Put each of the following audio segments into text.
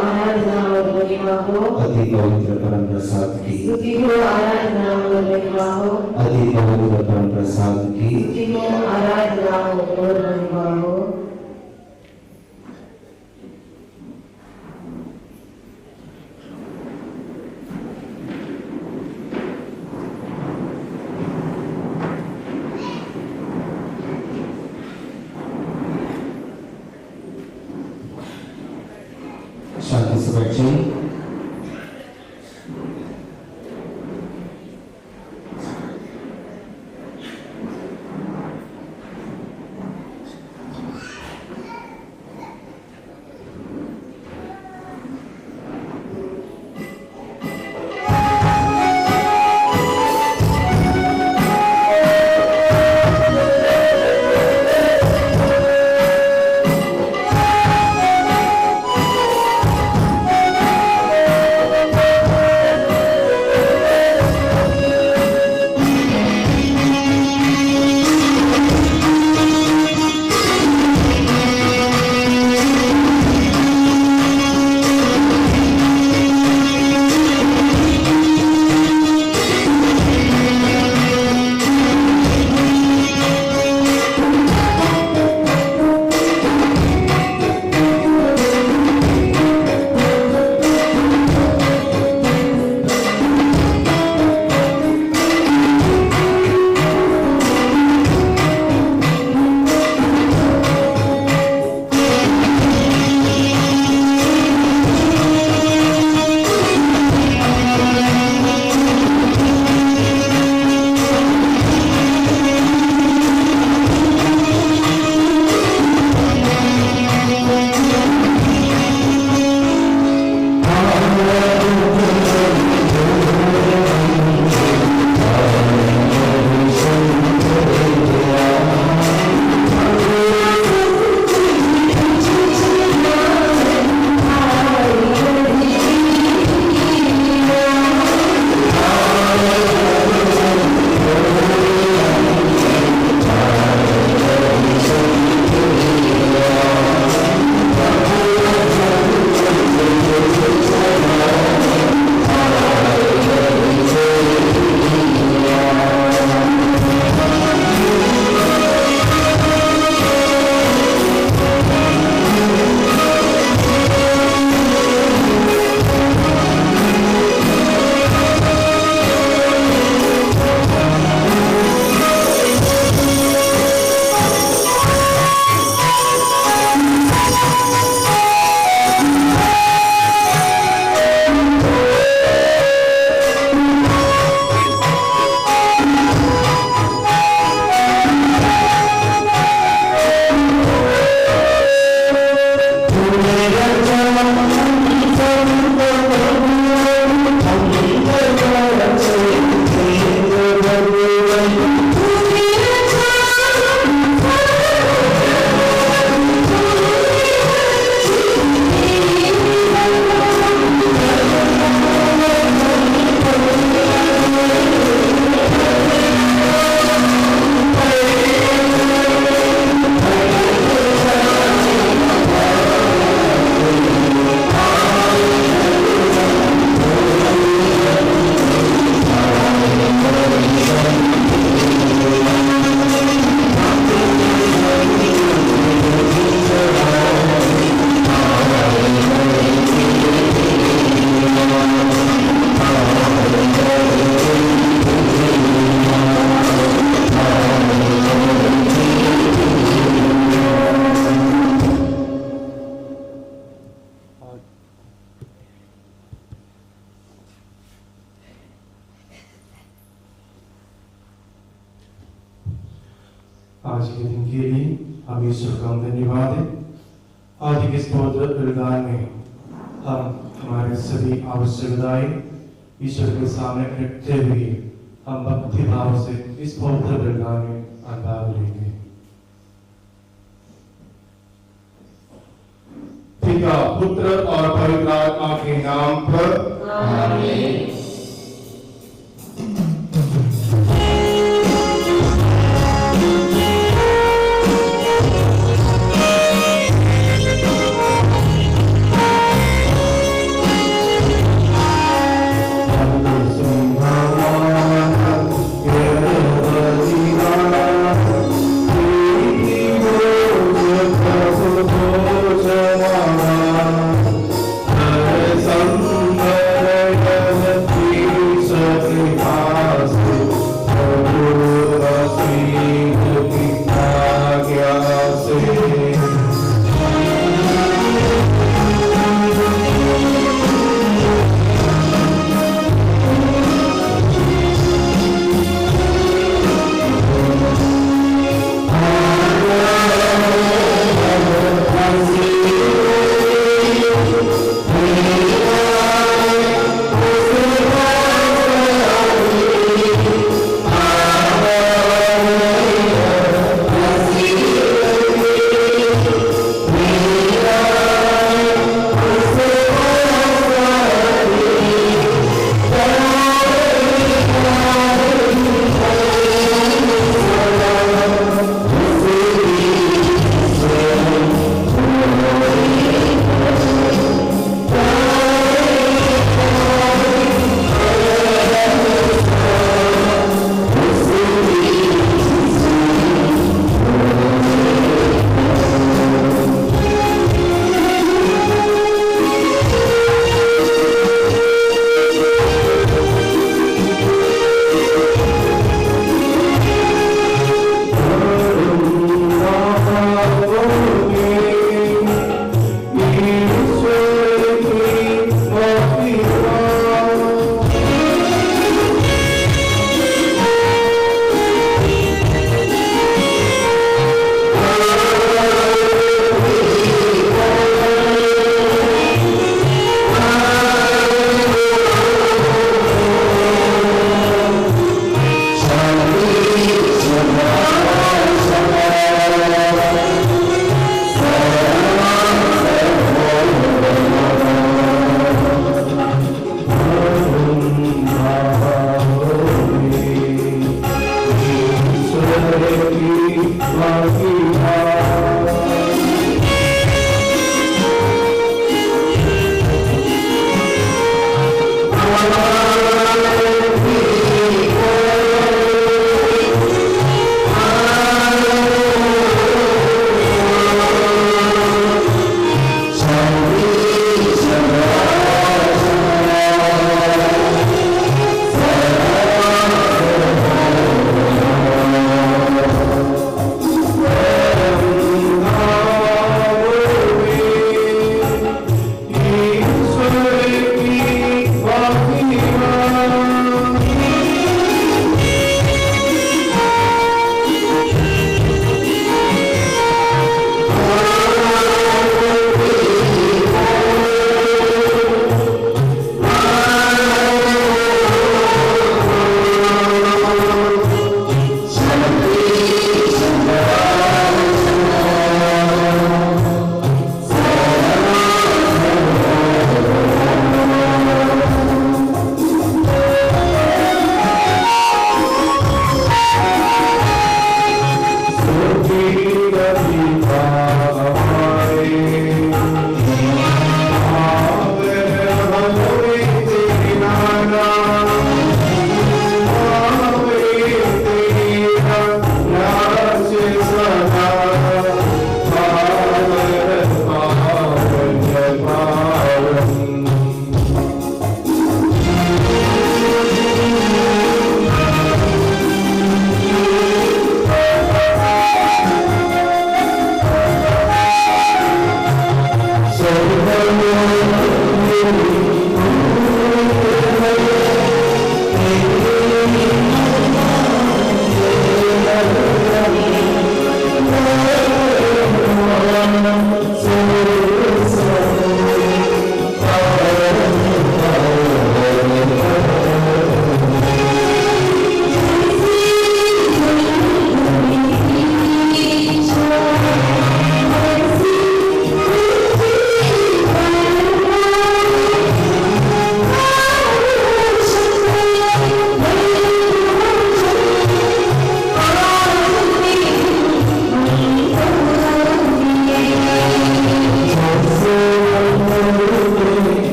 आराधना और महिमा हो। अति पवित्र परम प्रसाद की स्तुति हो, आराधना और महिमा हो। अति पवित्र परम प्रसाद की स्तुति हो, आराधना और महिमा हो। शांति से बैठिए। आज के दिन के लिए हम ईश्वर का धन्यवाद है। आज के इस पवित्र बलिदान में हम हमारे सभी आवश्यकताएं ईश्वर के सामने रखते हुए हम भक्ति भाव से इस पवित्र बलिदान में भाग लेंगे। पिता, पुत्र और पवित्र आत्मा के नाम पर आमीन। Amen.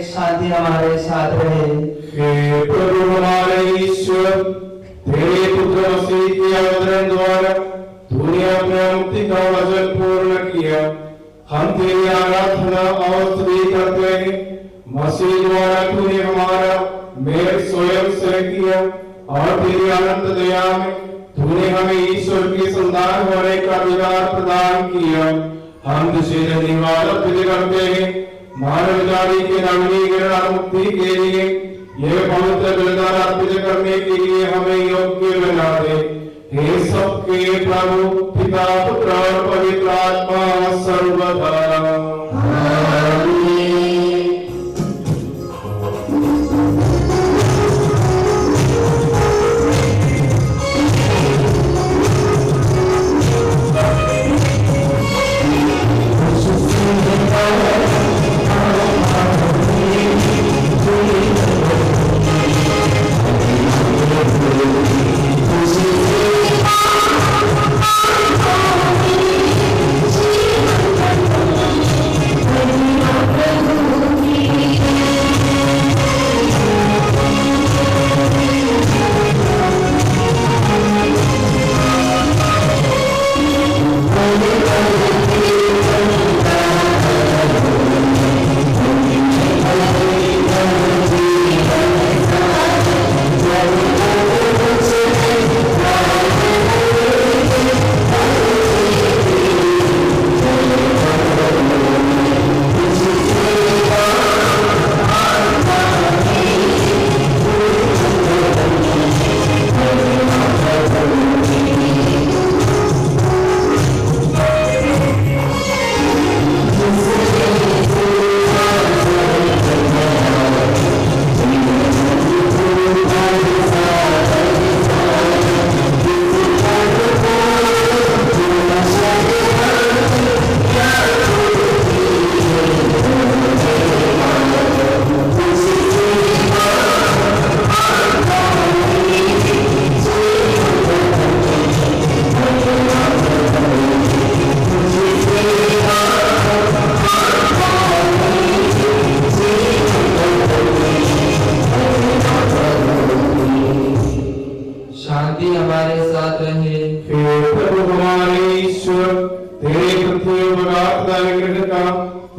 शांति हमारे साथ रहे। हे प्रभु हमारे ईश्वर, तेरे पुत्र मसीह के अवतरण द्वारा तूने अपने मुक्ति का वचन पूर्ण किया। हम तेरी आराधना और स्तुति करते हैं। मसीह द्वारा तूने हमारा मेल स्वयं से किया और तेरी अनंत दया में तूने हमें ईश्वर की संतान होने का अधिकार प्रदान किया। हम तुझे धन्यवाद अर्पित करते हैं। मानव जाति के नवीनीकरण और मुक्ति के लिए यह पवित्र बलिदान अर्पित करने के लिए हमें योग्य बना दे। हे सबके प्रभु पिता पुत्र और पवित्र आत्मा सर्वदा। Thank you.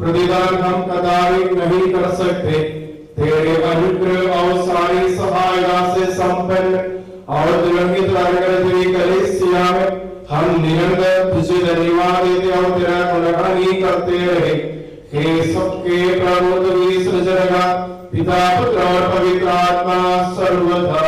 प्रतिदान हम कदापि नहीं कर सकते। तेरे अनुग्रह और सारी सहायता से संपन्न और दुर्लंघित तेरी कलीसिया में हम निरंतर तुझे धन्यवाद देते और तेरा गुणगान करते रहे। हे सबके प्रभु तुझी सृजनगा पिता पुत्र और पवित्र आत्मा सर्वदा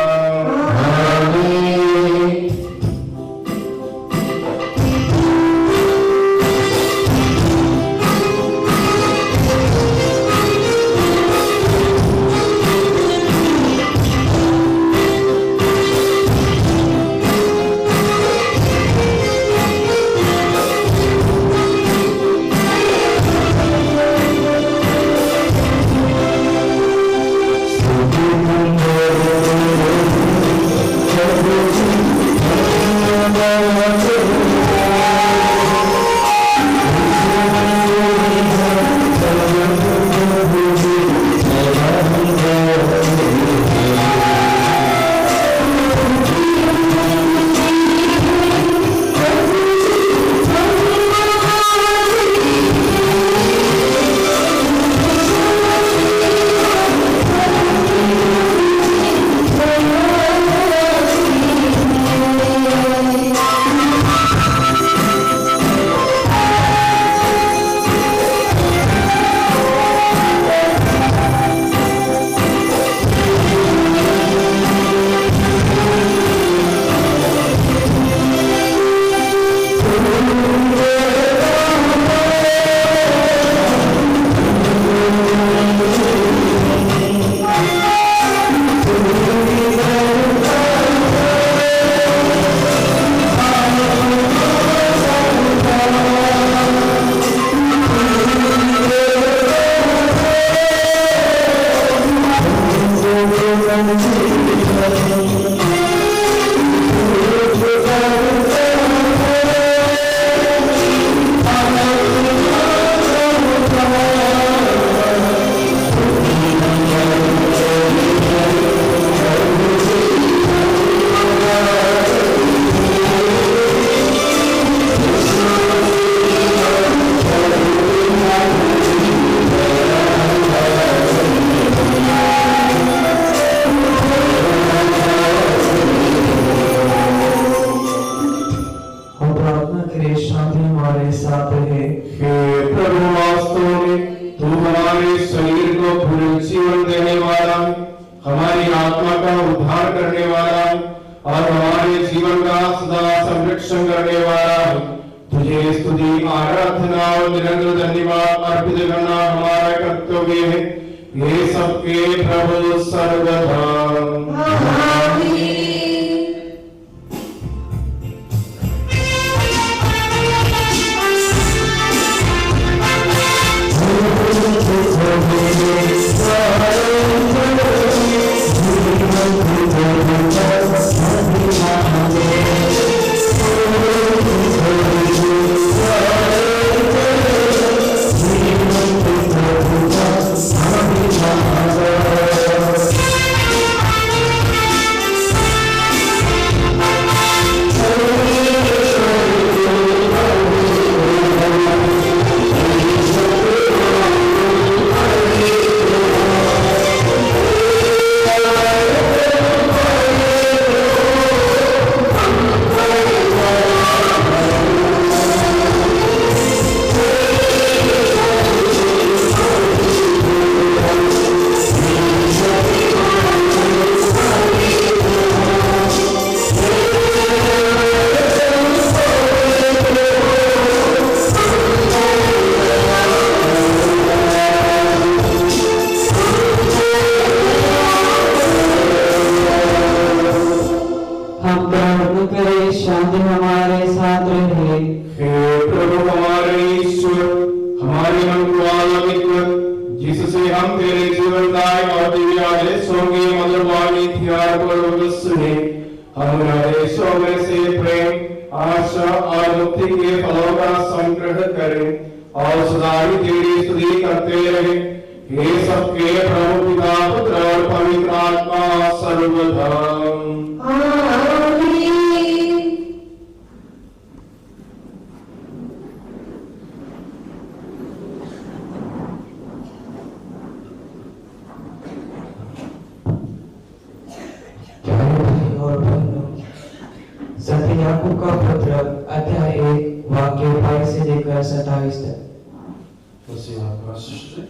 10:28 तक। उसे आपका शिष्य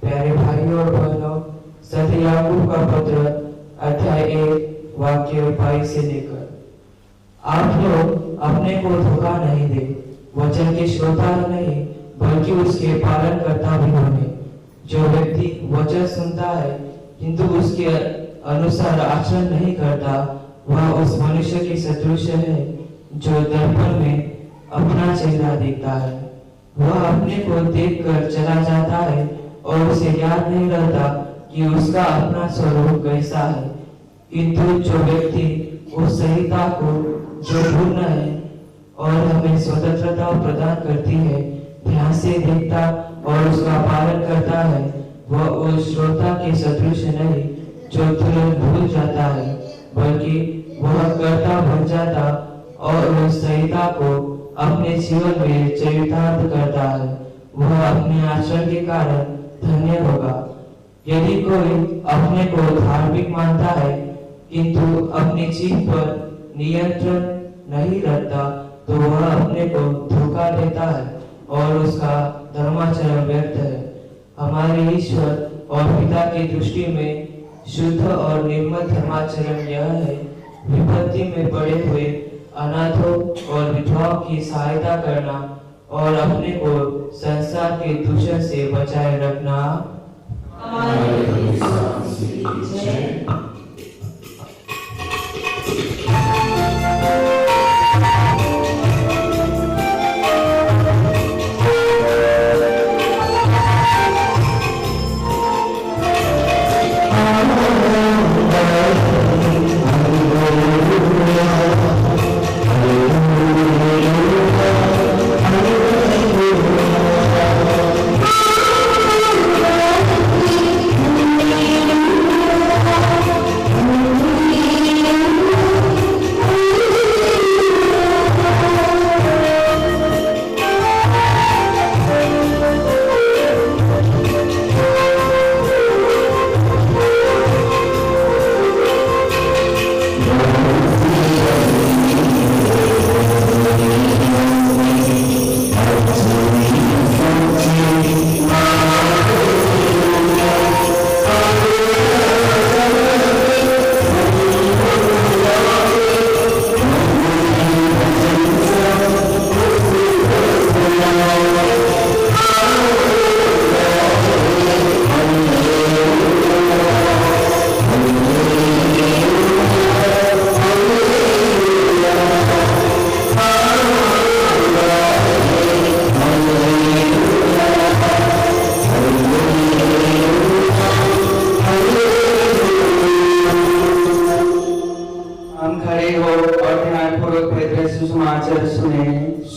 प्यारे भाइयों और बहनों, संत याकूब का पत्र अध्याय 1 वाक्य 22 से लेकर, आप लोग अपने को धोखा नहीं दे, वचन के श्रोता नहीं बल्कि उसके पालन करता भी होने। जो व्यक्ति वचन सुनता है किंतु उसके अनुसार आचरण नहीं करता, वह उस मनुष्य के सदृश है जो दर्पण में अपना चेहरा देखता है। वह अपने को देखकर चला जाता है और उसे याद नहीं रहता कि उसका अपना स्वरूप कैसा है। किंतु जो व्यक्ति उस संहिता को जो पूर्ण है और हमें स्वतंत्रता प्रदान करती है, ध्यान से देखता और उसका पालन करता है, वह उस श्रोता के सदृश नहीं जो तुरंत भूल जाता है, बल्कि वह कर्ता बन जाता और उस संहिता को अपने जीवन में चरितार्थ करता है। वह अपने आचरण के कारण धन्य होगा। यदि कोई अपने को धार्मिक मानता है किंतु अपनी जीभ पर नियंत्रण नहीं रखता, तो वह अपने को धोखा देता है और उसका धर्माचरण व्यर्थ है। हमारे ईश्वर और पिता की दृष्टि में शुद्ध और निर्मल धर्माचरण यह है, विपत्ति में पड़े हुए अनाथों और विधवाओं की सहायता करना और अपने को संसार के दूषण से बचाए रखना।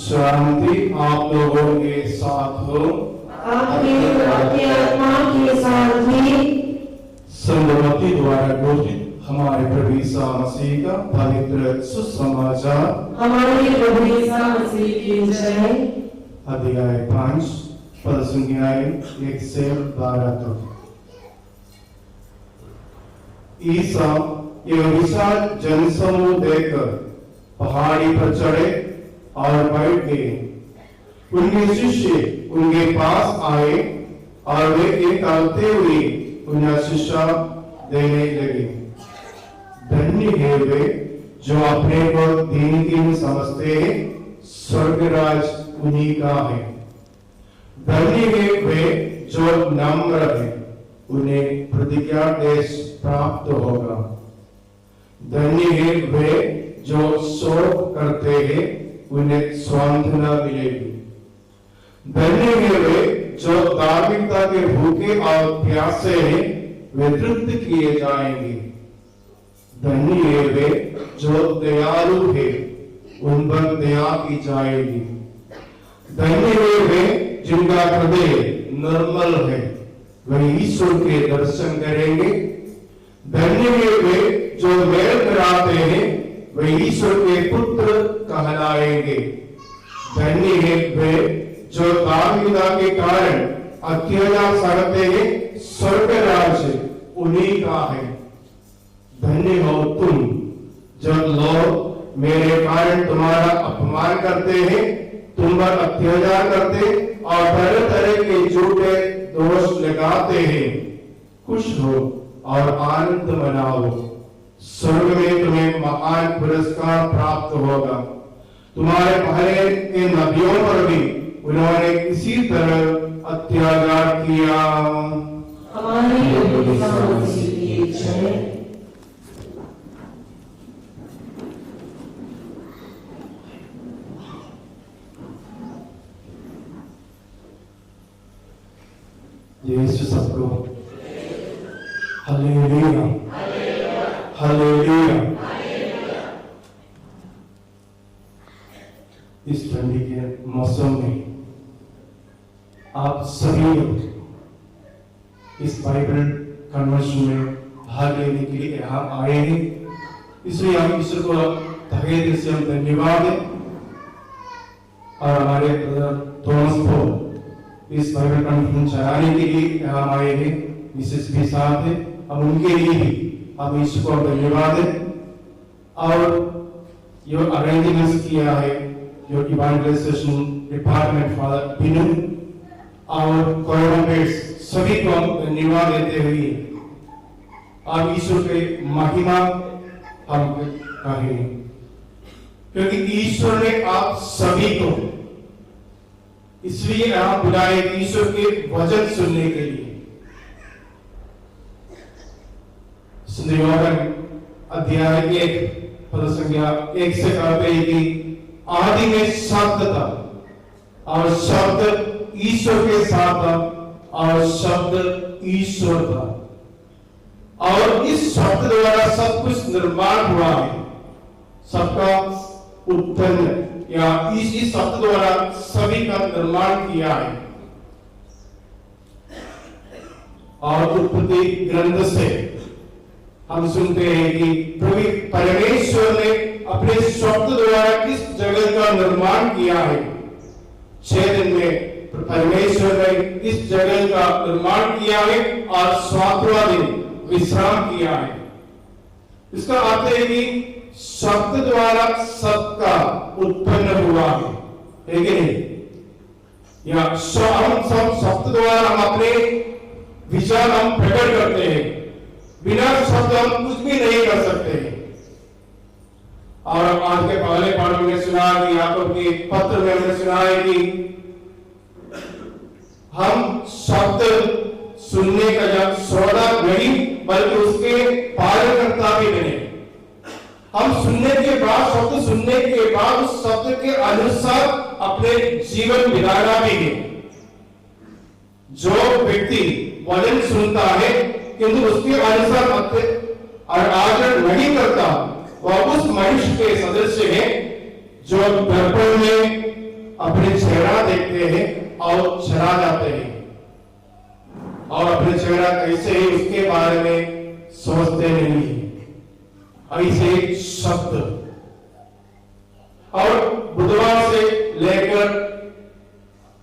शांति आप लोगों के साथ हो। आपके आत्मा के साथ भी। संतमत्ती द्वारा घोषित हमारे प्रभु यीशु मसीह का पवित्र सुसमाचार। हमारे प्रभु यीशु मसीह की जय। अध्याय 5 पद संख्या 1 से 12 तक। ईसा यह विशाल जनसमूह देखकर पहाड़ी पर चढ़े और बैठ गए। उनके शिष्य उनके पास आए और वे निकालते हुए उन्हें शिक्षा देने लगे। धन्य है वे जो अपने को दीनहीन समझते हैं, स्वर्ग राज उन्हीं का है। धन्य है वे जो नम्र है, उन्हें प्रतिज्ञा देश प्राप्त होगा। धन्य है वे जो शोक करते हैं, उन्हें सांत्वना मिलेगी। धन्य है वे जो धार्मिकता के भूखे और प्यासे हैं, वे तृप्त किए जाएंगे। धन्य है वे जो दयालु है, उन पर दया की जाएगी। धन्य है वे जिनका हृदय निर्मल है, वे ईश्वर के दर्शन करेंगे। धन्य है वे जो मेल कराते हैं, वे ईश्वर के पुत्र कहलाएंगे। धन्य है वे जो धार्मिकता के कारण अत्याचार सहते हैं, स्वर्ग राज्य उन्हीं का है। धन्य हो तुम जब लोग मेरे कारण तुम्हारा अपमान करते हैं, तुम पर अत्याचार करते और तरह तरह के झूठे दोष लगाते हैं। खुश हो और आनंद मनाओ, स्वर्ग में तुम्हें महान पुरस्कार प्राप्त होगा। तुम्हारे पहले के नबियों पर भी उन्होंने इसी तरह अत्याचार किया। हमारे प्रभु ईसा मसीह की जय। यीशु सबको हालेलुया हालेलुया। इस ठंडी के मौसम में आप सभी इस बाइबल कन्वर्शन में भाग लेने के लिए यहाँ आए हैं, इसलिए हम ईश्वर को तहे दिल से हम धन्यवाद दें। और हमारे थॉमस पॉल इस बाइबल कन्वर्शन चलाने के लिए यहाँ आए हैं, मिसेस भी साथ है, हम उनके लिए भी हम ईश्वर को धन्यवाद दें। और जो अरेंजमेंट्स किया है, जो इवांजेलाइजेशन डिपार्टमेंट फादर बिनु और कोऑर्डिनेटर्स सभी को हम धन्यवाद देते हुए आप ईश्वर के महिमा हम कहें, क्योंकि ईश्वर ने आप सभी को इसलिए यहाँ बुलाए ईश्वर के वचन सुनने के लिए। संध्यावन अध्याय 1 पद संख्या 1 से कहते हैं कि आदि में शब्द था और शब्द ईश्वर के साथ था और शब्द ईश्वर था और इस शब्द द्वारा सब कुछ निर्माण हुआ है। सबका उत्पन्न या इस शब्द द्वारा सभी का निर्माण किया है। और उत्पत्ति ग्रंथ से हम सुनते हैं कि प्रभु परमेश्वर ने अपने शब्द द्वारा किस जगत का निर्माण किया है। 6 दिन में परमेश्वर ने इस जगत का निर्माण किया है और 7वां दिन विश्राम किया है। इसका अर्थ है कि शब्द द्वारा सबका उत्पन्न हुआ है कि नहीं? या हम सब शब्द द्वारा हम अपने विचार हम प्रकट करते हैं, बिना शब्द हम कुछ भी नहीं कर सकते हैं। और आज के पहले पाठ में सुना कि याकूब के पत्र में हमने सुना है कि हम शब्द सुनने का जब श्रोता नहीं बल्कि उसके पालनकर्ता भी बने। हम सुनने के बाद शब्द सुनने के बाद उस शब्द के अनुसार अपने जीवन बिताना भी है। जो व्यक्ति वचन सुनता है किंतु उसके अनुसार आचरण नहीं करता, वह उस मनुष्य के सदस्य है जो दर्पण में अपने चेहरा देखते हैं और चला जाते हैं और अपने चेहरा कैसे है उसके बारे में सोचते नहीं है। ऐसे शब्द और बुधवार से लेकर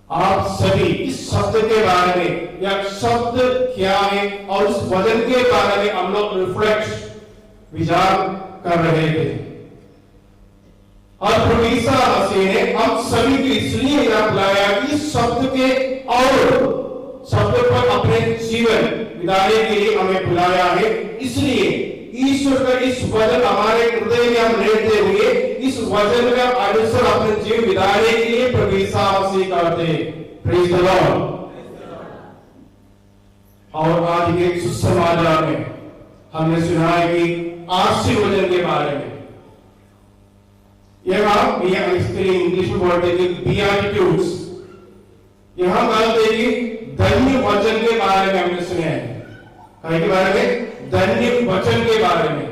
आप सभी इस शब्द के बारे में या शब्द क्या है और उस वचन के बारे में हम लोग रिफ्लेक्ट विचार कर रहे थे। और प्रभु ईसा मसीह ने हम सभी को इसलिए यहाँ बुलाया कि शब्द के और शब्द पर अपने जीवन बिताने के लिए हमें बुलाया है। इसलिए ईश्वर का इस वचन हमारे हृदय में हम लेते हुए इस वचन का अनुसार अपने जीवन बिताने के लिए प्रभु ईसा मसीह कहते हैं। Praise the Lord. और आज के सुसमाचार में हमने सुना है कि आशीर्वचन के बारे में, यह इसके इंग्लिश में बोलते हैं बीआटिट्यूड्स। यहां बात है कि धन्य वचन के बारे में हमने सुना है। के बारे में धन्य वचन के बारे में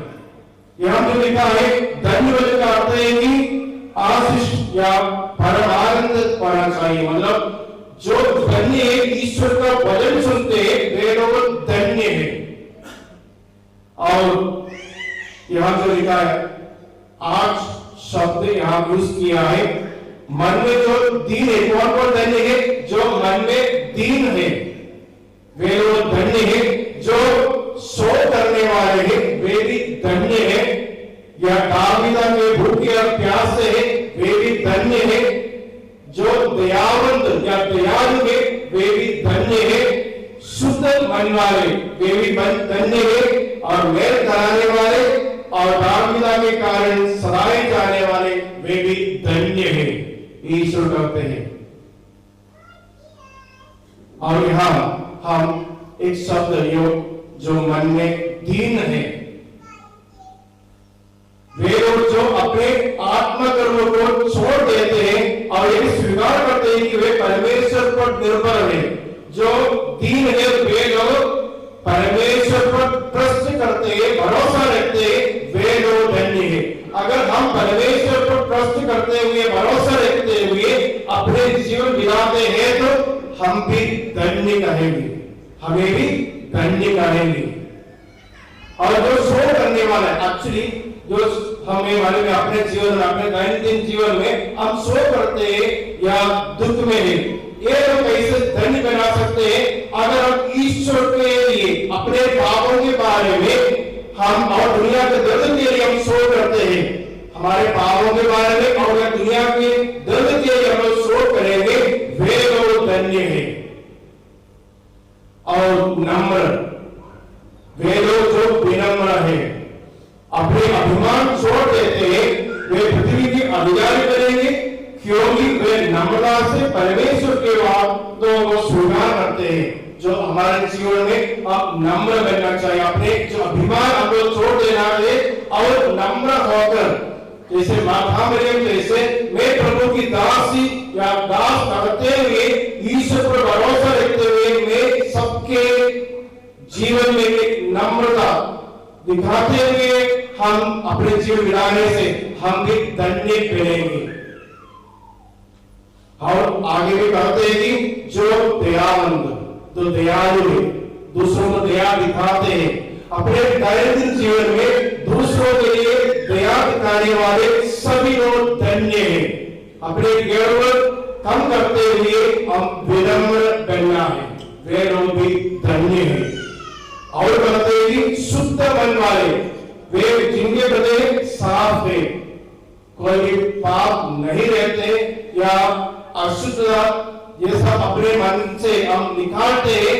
यहां जो लिखा है, धन्य वचन का अर्थ है कि आशीष या परमानंद पाना चाहिए। मतलब जो धन्य है, ईश्वर का वचन सुनते हैं वे लोग धन्य है। और यहां जो लिखा है, आज शब्द यहां यूज किया है, मन में जो दीन है, कौन धन्य है? जो मन में दीन है वे लोग धन्य है। जो शोक करने वाले हैं वे भी धन्य है। या दाविदा के भूखे दयावंत या दयालु है वे भी धन्य है, शुद्ध मन वाले वे भी धन्य है, और मेल कराने वाले और धार्मिकता के कारण सराहे जाने वाले वे भी धन्य है, ईश्वर कहते हैं। और यहाँ हम एक शब्द जो मन में दीन है, वे लोग जो अपने आत्मकर्म को छोड़ देते हैं और ये स्वीकार करते हैं कि वे परमेश्वर पर निर्भर है। जो दीन है वे लोग परमेश्वर पर ट्रस्ट करते हैं, भरोसा रखते हैं, वे लोग धन्य है। अगर हम परमेश्वर पर ट्रस्ट करते हुए, भरोसा रखते हुए अपने जीवन बिताते हैं तो हम भी धन्य कहेंगे, हमें भी धन्य कहेंगे। और जो शो करने वाला है, एक्चुअली जो हमें मालूम है अपने जीवन में, अपने दैनिक जीवन में हम शो करते हैं या दुख में है, ये लोग कैसे धन्य बना सकते हैं अगर हम ईश्वर के लिए अपने पापों के बारे में हम और दुनिया के दर्द के लिए हम शो करते हैं, हमारे पापों के बारे में और दुनिया के दर्द के लिए हम शो करेंगे, वे लोग धन्य है। और नम्र, वे लोग जो विनम्र है, अपने अभिमान छोड़ देते हैं, वे पृथ्वी के अधिकारी बनेंगे, क्योंकि वे नम्रता से परमेश्वर के वादों को स्वीकार करते हैं। जो हमारे जीवन में आप नम्र बनना चाहिए, अपने जो अभिमान आपको छोड़ देना है और नम्र होकर, जैसे माता मरियम जैसे मैं प्रभु की दासी या दास करते हुए, ईश्वर पर भरोसा रखते हुए, मैं सबके जीवन में एक नम्रता दिखाते हुए हम अपने जीवन बिताने से हम भी धन्य बनेंगे। और आगे भी कहते हैं कि जो दयावंत, जो दयालु है, दूसरों को दया दिखाते हैं, अपने दैनिक जीवन में दूसरों के लिए दया दिखाने वाले सभी लोग धन्य हैं। अपने गर्व कम करते हुए हम विनम्र बनना है, वे लोग भी धन्य हैं। और कहते हैं कि शुद्ध मन वाले, वे जिनके हृदय साफ है, कोई पाप नहीं रहते या अशुद्धता जैसा अपने मन से हम निकालते हैं,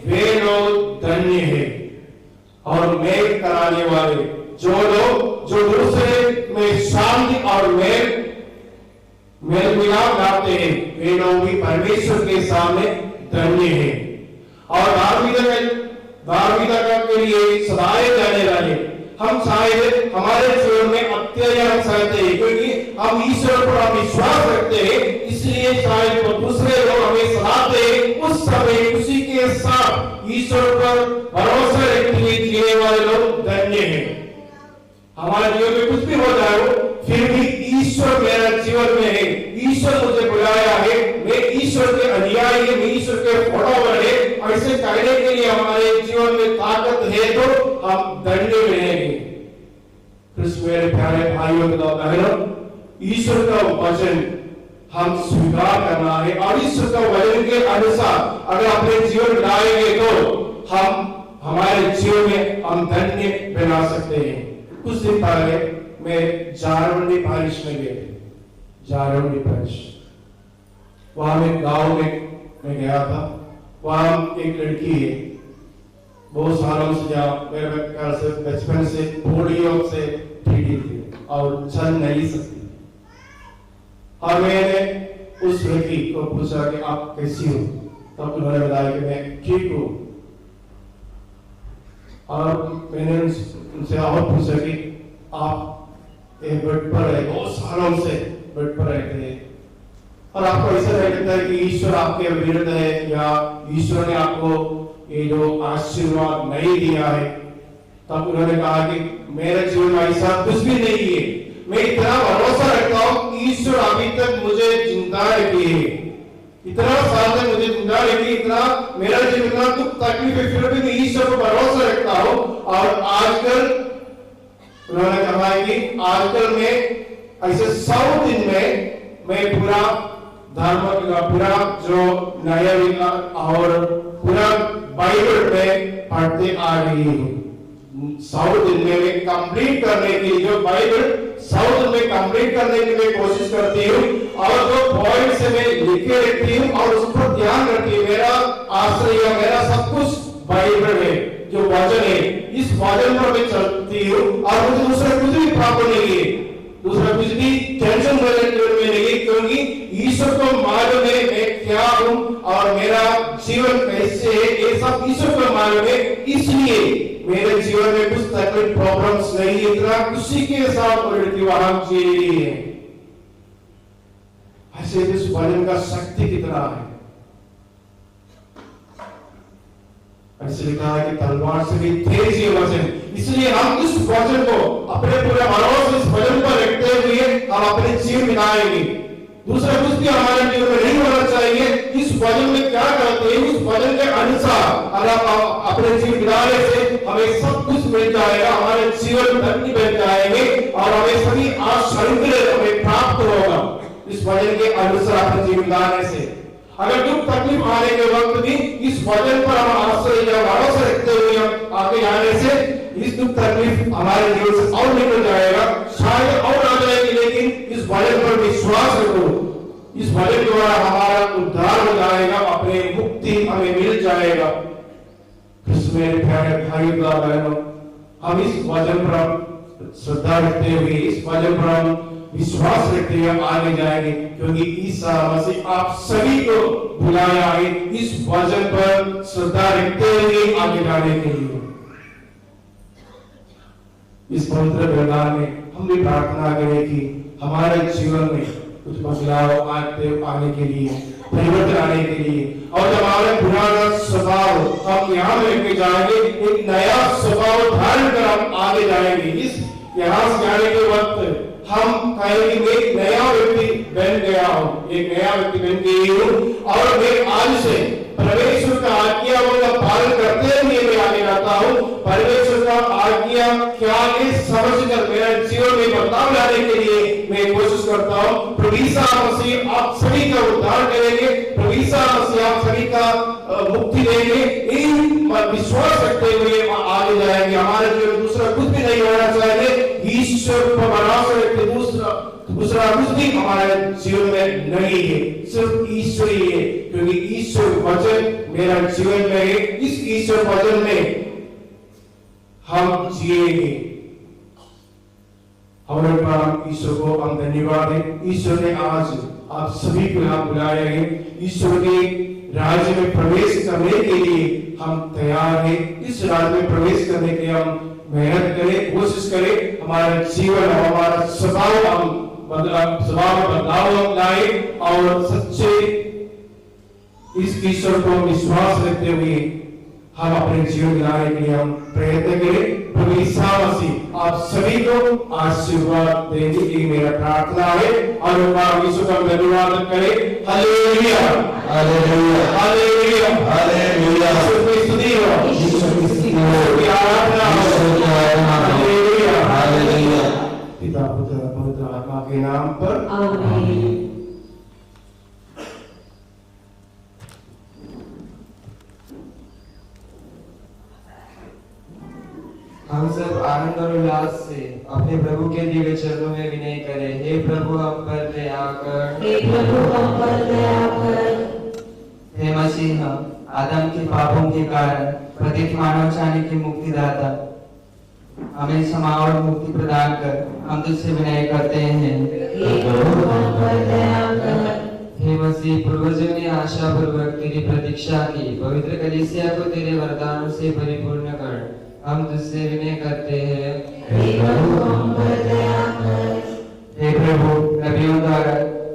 वे लोग धन्य है। और मेल कराने वाले, जो लोग जो दूसरे में शांति और मेल मिलाप लाते हैं, वे लोग भी परमेश्वर के सामने धन्य है। और धार्मिकता के लिए सदाए जाने वाले, हम शायद हमारे जीवन में अत्याचार सहते हैं क्योंकि हम ईश्वर पर हम विश्वास रखते हैं, इसलिए शायद वो दूसरे लोग हमें सलाहते हैं, उस समय उसी के साथ ईश्वर पर भरोसा रखते हुए जीने वाले लोग धन्य हैं। हमारे जीवन में कुछ भी हो जाए फिर भी ईश्वर मेरा जीवन में है, ईश्वर मुझे बुलाया है, मैं ईश्वर के अनुयायी है, मैं ईश्वर के फॉलोवर है, ऐसे कहने के लिए हमारे जीवन में ताकत है तो हम धन्य बनेंगे। कृष्ण मेरे प्यारे भाइयों बहनों, ईश्वर का वचन हम स्वीकार करना है और ईश्वर का वचन के अनुसार अगर अपने जीवन लाएंगे तो हम हमारे जीवन में हम धन्य बना सकते हैं। कुछ दिन पहले मैं जारवंडी बारिश में गए थे, जारवंडी बारिश, वहां में गांव में मैं गया था। वहां एक लड़की है, बहुत सालों से मेरे ख्याल से बचपन से पोलियो से पीड़ित थी और चल नहीं सकती। और मैंने उस लड़की को पूछा कि आप कैसी हो, तब उन्होंने बताया कि मैं ठीक हूँ। और मैंने उनसे और पूछा कि आप बेड पर रहे, बहुत सालों से बेड पर रहते हैं और आपको ऐसा लगता है कि ईश्वर आपके विरुद्ध है या ईश्वर ने आपको ये जो आशीर्वाद नहीं दिया है। तब उन्होंने कहा कि मेरे जीवन में ऐसा कुछ भी नहीं है, मैं इतना भरोसा रखता हूँ ईश्वर अभी तक मुझे जिंदा रखी है, इतना साल तक मुझे जिंदा रखी, इतना मेरा जीवन इतना दुख तकलीफ है, फिर भी मैं ईश्वर पर भरोसा रखता हूँ। और आजकल उन्होंने कहा कि आजकल में ऐसे 100 दिन में मैं पूरा धर्म का पूरा जो नया और पूरा बाइबल में पढ़ते आ रही हूँ। 100 दिन में मैं कंप्लीट करने की जो बाइबल साउथ में कंप्लीट करने की मैं कोशिश करती हूँ और जो पॉइंट से मैं लिखे रखती हूँ और उस पर ध्यान रखती हूँ। मेरा आश्रय, मेरा सब कुछ बाइबल है, जो वचन है, इस वचन पर मैं चलती हूँ और मुझे दूसरा कुछ भी प्राप्त नहीं है, दूसरा कुछ भी टेंशन मेरे जीवन में नहीं है, क्योंकि ईश्वर को मालूम है मैं क्या हूँ और मेरा जीवन कैसे है, ये सब ईश्वर को मालूम है। इसलिए मेरे जीवन में कुछ तकलीफ प्रॉब्लम्स नहीं है, इतना खुशी के साथ लड़की वहां जी रही है। ऐसे इस वचन का शक्ति कितना है। ऐसे लिखा है कि तलवार से भी तेज है वचन, इसलिए हम इस वचन को अपने पूरे भरोसे इस वचन पर रखते हुए हम अपने जीवन बिताएंगे। दूसरा कुछ भी हमारे जीवन में नहीं होना चाहिए। इस वचन में क्या करते हैं, उस वचन के अनुसार अगर हम अपने जीवन बिताने से हमें सब कुछ मिल जाएगा, हमारे जीवन धन्य बन जाएंगे और हमें सभी आशीर्वाद हमें प्राप्त होगा इस वचन के अनुसार अपने जीवन बिताने से। अगर दुख तकलीफ आने के वक्त भी इस वचन पर हम आश्रय या भरोसा रखते हुए हम आगे आने से इस दुख तकलीफ हमारे जीवन से और निकल जाएगा, शायद और आ जाएगी, लेकिन इस वचन पर विश्वास रखो। इस वचन द्वारा हमारा उद्धार हो जाएगा, अपने मुक्ति हमें मिल जाएगा। मेरे प्यारे भाइयों और बहनों, हम इस वचन पर श्रद्धा रखते हुए, इस वचन पर हम विश्वास रखते हुए आगे जाएंगे, क्योंकि ईसा मसीह आप सभी को बुलाया है इस वचन पर श्रद्धा रखते हुए आगे जाने के लिए। इस पवित्र वरदान में हम भी प्रार्थना करें कि हमारे जीवन में कुछ बदलाव आने के लिए, परिवर्तन आने के लिए, और जब हमारे पुराना स्वभाव हम यहाँ में लेके जाएंगे, एक नया स्वभाव धारण कर हम आगे जाएंगे। इस यहाँ से जाने के वक्त हम कहेंगे मैं एक नया व्यक्ति बन गया हूँ, एक नया व्यक्ति बन गई हूँ और मैं आज से परमेश्वर का आज्ञाओं का पालन करते हुए मैं आगे जाता हूँ। परमेश्वर का आज्ञा क्या है समझकर मेरा जीवन में बदलाव लाने के लिए मैं कोशिश करता हूँ। प्रभु यीशु मसीह आप सभी का उद्धार करेंगे, प्रभु यीशु मसीह आप सभी का मुक्ति देंगे। इन विश्वास रखते हुए आगे जाएंगे। हमारे जीवन दूसरा कुछ भी नहीं होना चाहिए, ईश्वर पर भरोसा रखते दूसरा कुछ भी हमारे जीवन में नहीं है, सिर्फ ईश्वर ही है, क्योंकि ईश्वर वचन मेरा जीवन में है। इस ईश्वर वचन में हम जिएंगे। हमारे पास ईश्वर को हम धन्यवाद है। ईश्वर ने आज आप सभी को यहाँ बुलाया है। ईश्वर के राज्य में प्रवेश करने के लिए हम तैयार हैं। इस राज्य में प्रवेश करने के लिए हम मेहनत करें, कोशिश करें, हमारा जीवन और हमारा स्वभाव हम स्वभाव में बदलाव लाए और सच्चे इस ईश्वर को विश्वास रखते हुए हम अपने जीवन दिलाने के लिए हम प्रयत्न करें। प्रभु यीशु मसीह आप सभी को आशीर्वाद देने की मेरा प्रार्थना है और यीशु का धन्यवाद करें। Hallelujah hallelujah hallelujah hallelujah. ईश्वर की स्तुति हो, ईश्वर की स्तुति हो, की आराधना हो। Hallelujah hallelujah. पिता पुत्र पवित्र आत्मा के नाम पर आमीन। हम सब आनंद और उल्लास से अपने प्रभु के दिव्य चरणों में विनय करें। हे प्रभु हम पर दया कर, हे प्रभु हम पर दया कर। हे मसीह आदम के पापों के कारण पतित मानव जाने के मुक्तिदाता, हमें क्षमा और मुक्ति प्रदान कर हम तुझसे विनय करते हैं। हे प्रभु हम पर दया कर। हे मसीह पूर्वजों ने आशा पूर्वक तेरी प्रतीक्षा की, पवित्र कलीसिया को तेरे वरदानों से परिपूर्ण कर हम तुझसे विनय करते हैं। हे प्रभु हम पर दया कर। हे प्रभु नबियों द्वारा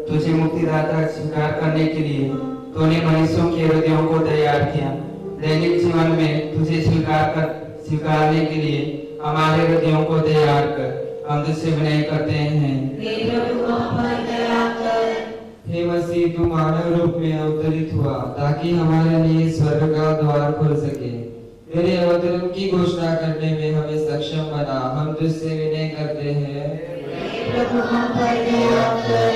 तुझे मुक्तिदाता स्वीकार करने के लिए तूने मनुष्यों के हृदयों को तैयार किया। दैनिक जीवन में तुझे स्वीकारने के लिए हमारे हृदयों को तैयार कर हम तुझसे विनय करते हैं। हे प्रभु हम पर दया कर। हे मसीह तू मानव रूप में अवतरित हुआ ताकि हमारे लिए स्वर्ग का द्वार खुल सके। तेरे अवतरण की घोषणा करने में हमें सक्षम बना हम तुझसे विनय करते हैं। हे प्रभु हम पर दया कर।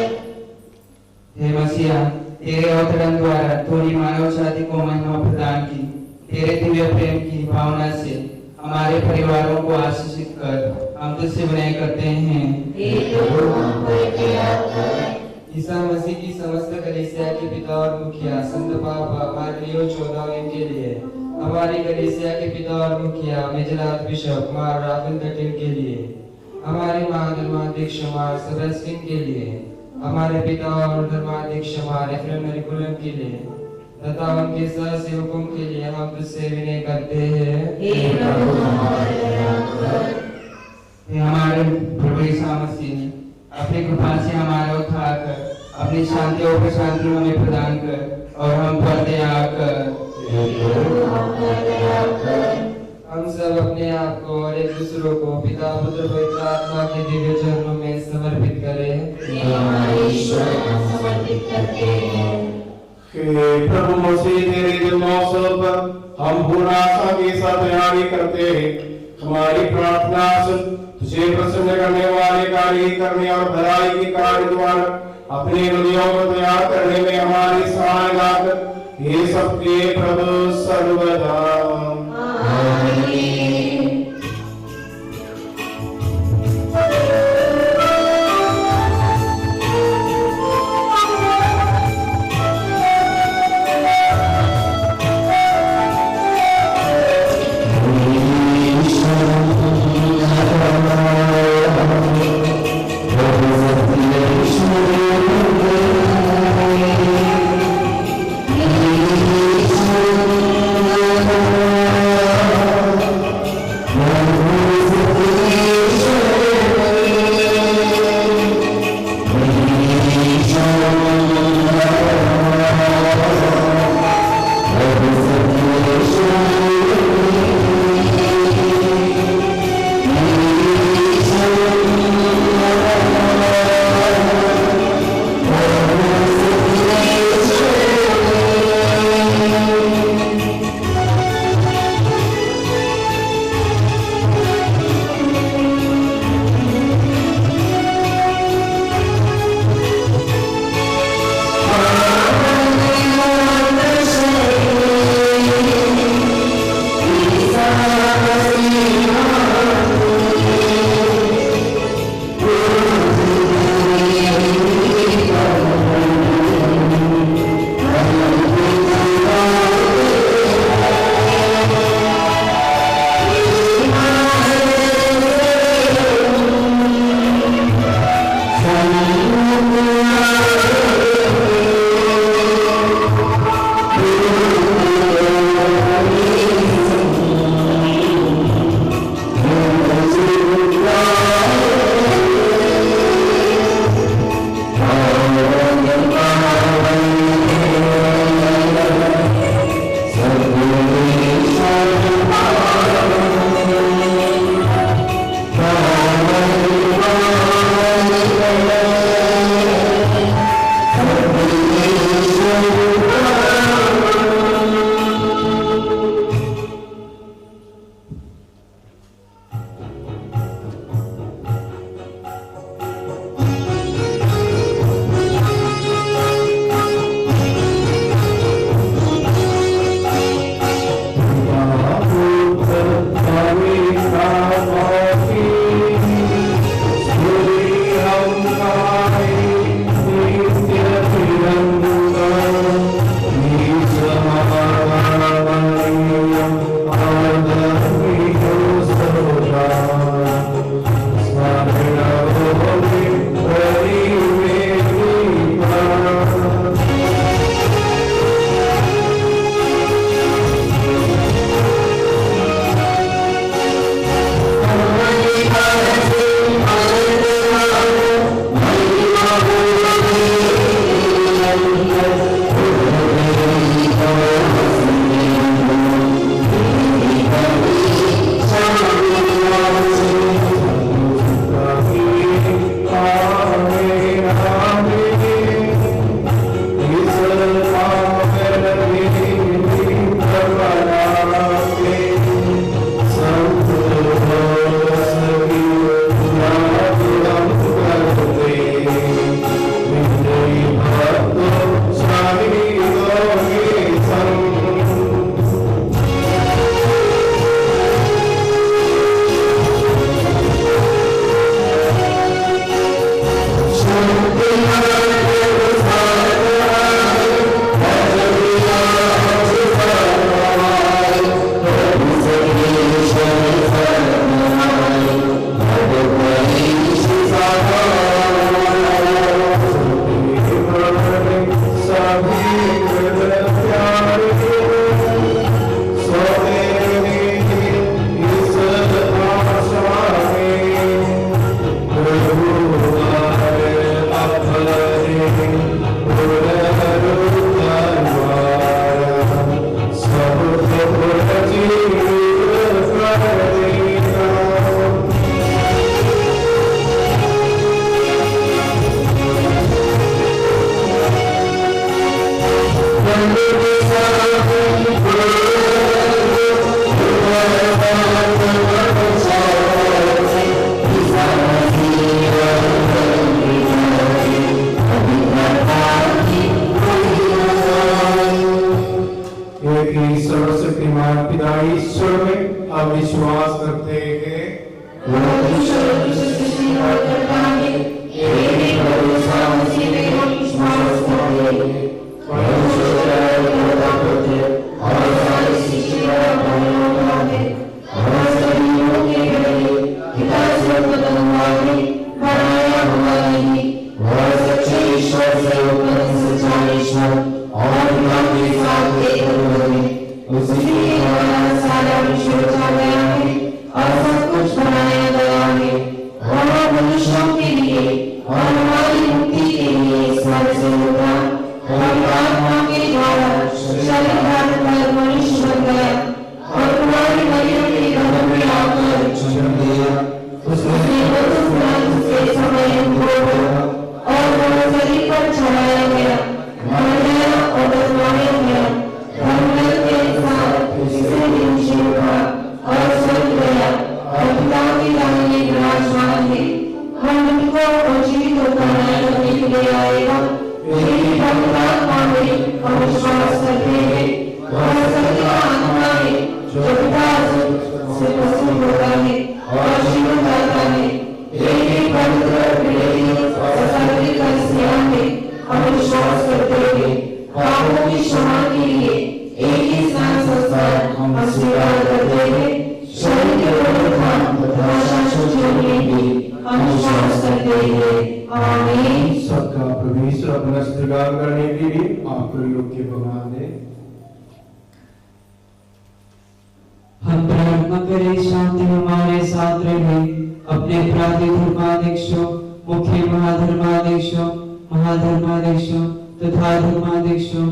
हे मसीहा तेरे अवतरण द्वारा तूने मानव जाति को महिमा प्रदान की। तेरे दिव्य प्रेम की भावना से हमारे परिवारों को आशीषित कर। हम तुझसे विनय करते हैं। हे प्रभु हम पर दया कर। ईसा मसीह की समस्त कलीसिया के पिता और मुखिया संत पापा मार्लियो 14वें के लिए, हमारी कलीसिया के पिता और मुखिया मेजर आर्चबिशप मार राफेल कटिल के लिए, हमारे महाधर्माध्यक्ष मार सेबेस्टियन के लिए, हमारे पिता और धर्माध्यक्ष मार एफ्रेम मरिकुलम के लिए तथा उनके सह सेवकों के लिए हम तुझसे विनय करते हैं। हे प्रभु हम पर दया कर। हे हमारे प्रभु ईसा मसीह, अपनी कृपा से हमारा उद्धार कर, अपनी शांति और प्रशांति हमें प्रदान कर और हम पर दया कर। हे प्रभु हम पर दया कर। हम सब अपने आप को और एक दूसरों को पिता पुत्र पवित्र आत्मा के दिव्य चरणों में समर्पित करें। हे हमारे ईश्वर हम समर्पित करते हैं। हे प्रभु मसीह, तेरे जन्मोत्सव पर हम पूर्ण आशा के साथ तैयारी करते हैं। हमारी प्रार्थना सुन। तुझे प्रसन्न करने वाले कार्य करने और भलाई के कार्य द्वारा अपने हृदयों को तैयार करने में हमारी सहायता कर। ये सबके प्रभु सर्वदा। आमीन। Amen. एक ही सर्वशक्तिमान पिता ईश्वर में हम विश्वास करते हैं। सबका प्रवेश अपना स्वीकार करने के लिए आपको योग्य बना दे। हम प्रार्थना करें शांति हमारे साथ रहे। अपने अपराधी धर्माध्यक्षों, मुख्य महाधर्माध्यक्षों, महाधर्माध्यक्षों तथा धर्माध्यक्षों,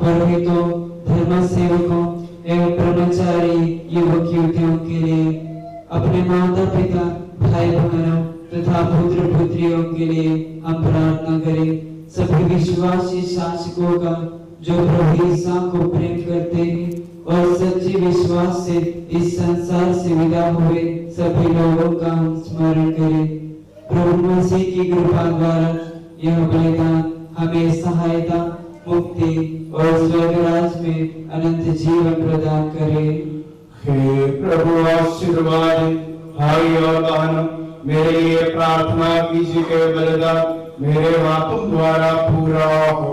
पुरोहितों, धर्म सेवकों एवं ब्रह्मचारी युवक युवतियों के लिए, अपने माता पिता, भाई बहनों तथा पुत्र पुत्रियों के लिए हम प्रार्थना करें। सभी विश्वासी शासकों का जो प्रभु ईसा को प्रेम करते हैं और सच्चे विश्वास से इस संसार से विदा हुए सभी लोगों का हम स्मरण करें। प्रभु मसीह की कृपा द्वारा यह बलिदान हमें सहायता, मुक्ति और स्वर्गराज में अनंत जीवन प्रदान करे। हे प्रभु आशीर्वाद भाई और बहनों, मेरे लिए प्रार्थना कीजिए कि बलिदान मेरे हाथों द्वारा पूरा हो।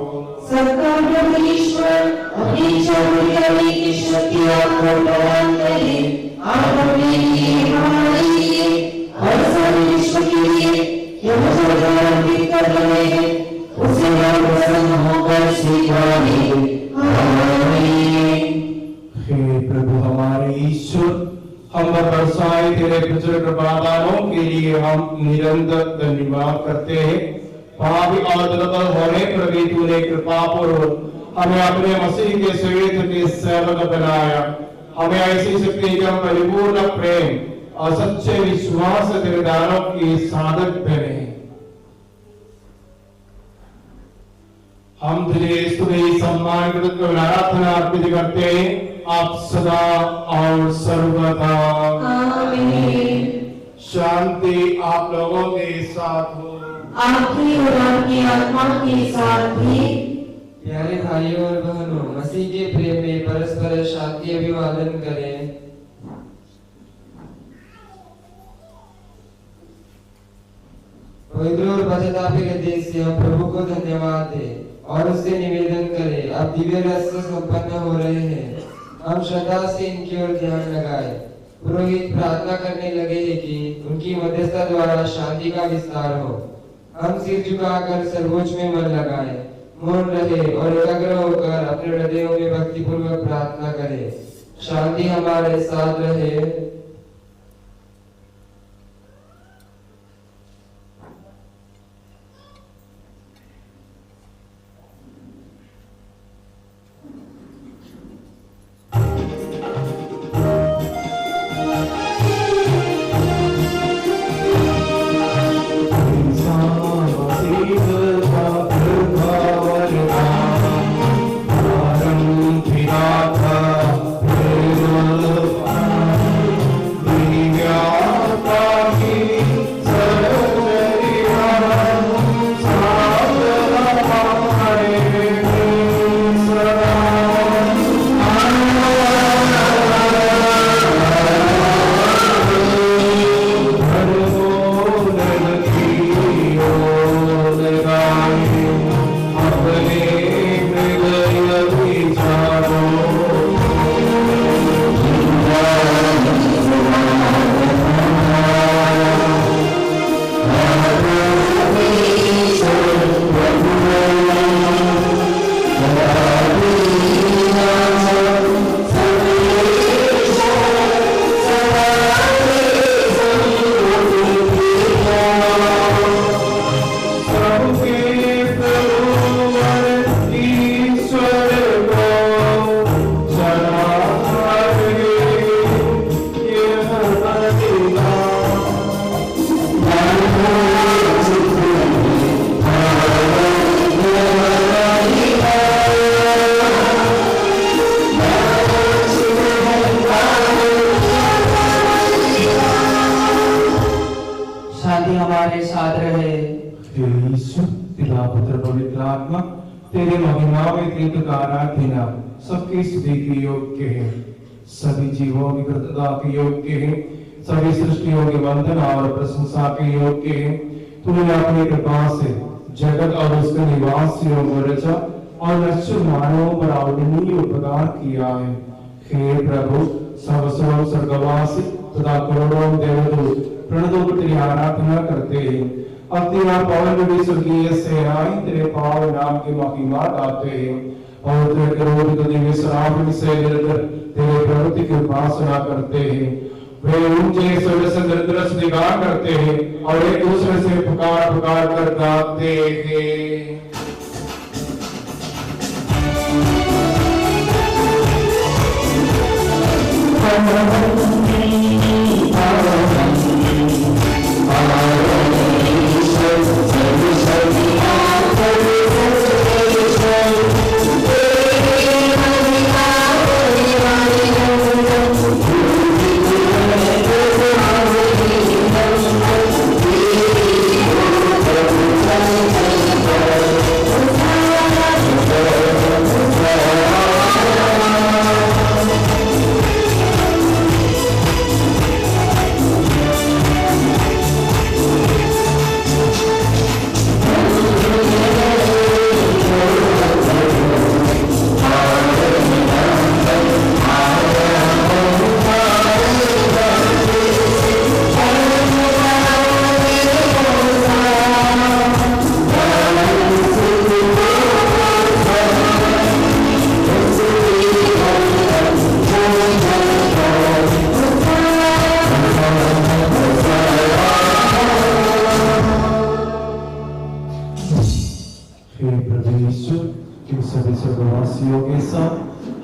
सरकार प्रभु ईश्वर अपनी इच्छा पूरी करने की शक्ति आपको प्रदान करे। आप अपने लिए, हमारे लिए और सारे विश्व के लिए यह जो अर्पित कर रहे हैं उसे हम प्रसन्न होकर स्वीकारें। आमीन। हे प्रभु हमारे ईश्वर, हम बरसाए तेरे प्रचुर कृपादानों के लिए हम निरंतर धन्यवाद करते हैं। पापी और दुर्बल होने पर भी तूने कृपा पूर्वक हमें अपने मसीह के स्वेत के सेवक बनाया। हमें ऐसी शक्ति का परिपूर्ण प्रेम और सच्चे विश्वास तेरे दानों की साधक बने। हम तुझे स्तुति सम्मान प्रार्थना अर्पित करते हैं, आप सदा और सर्वदा। आमीन। शांति आप लोगों के साथ हो। आपकी और आपकी आत्मा के साथ भी। प्यारे भाइयों और बहनों, मसीह के प्रेम में परस्पर शांति अभिवादन करें। पवित्र और पश्चातापी हृदय से हम प्रभु को धन्यवाद दें और उससे निवेदन करें। अब दिव्य रस से संपन्न हो रहे हैं, हम श्रद्धा से इनकी ओर ध्यान लगाएं। पुरोहित प्रार्थना करने लगे हैं कि उनकी मध्यस्थता द्वारा शांति का विस्तार हो। हम सिर झुकाकर सर्वोच्च में मन लगाएं, मौन रहे और एकाग्र होकर अपने हृदयों में भक्तिपूर्वक प्रार्थना करें। शांति हमारे साथ रहे। Amen. गीत का आराधना सबकी स्तुति के योग्य है, सभी जीवों की कृतज्ञता के योग्य है, सभी सृष्टियों की वंदना और प्रशंसा के योग्य है। तूने अपनी कृपा से जगत और उसके निवासियों को रचा और नश्वर मानवों पर अवर्णनीय उपकार किया है। हे प्रभु, सर्वस्व स्वर्गवासी तथा करोड़ों देवदूत प्रणतों को तेरी आराधना करते हैं। अब तेरा पवन भी स्वर्गीय से आई तेरे पावन नाम की महिमा गाते हैं और तेरे करोड़ दिव्य सराफिन से निरंतर तेरे प्रभु की उपासना करते हैं। वे ऊंचे स्वर से निरंतर स्तुतिगान करते हैं और एक दूसरे से पुकार पुकार कर गाते हैं।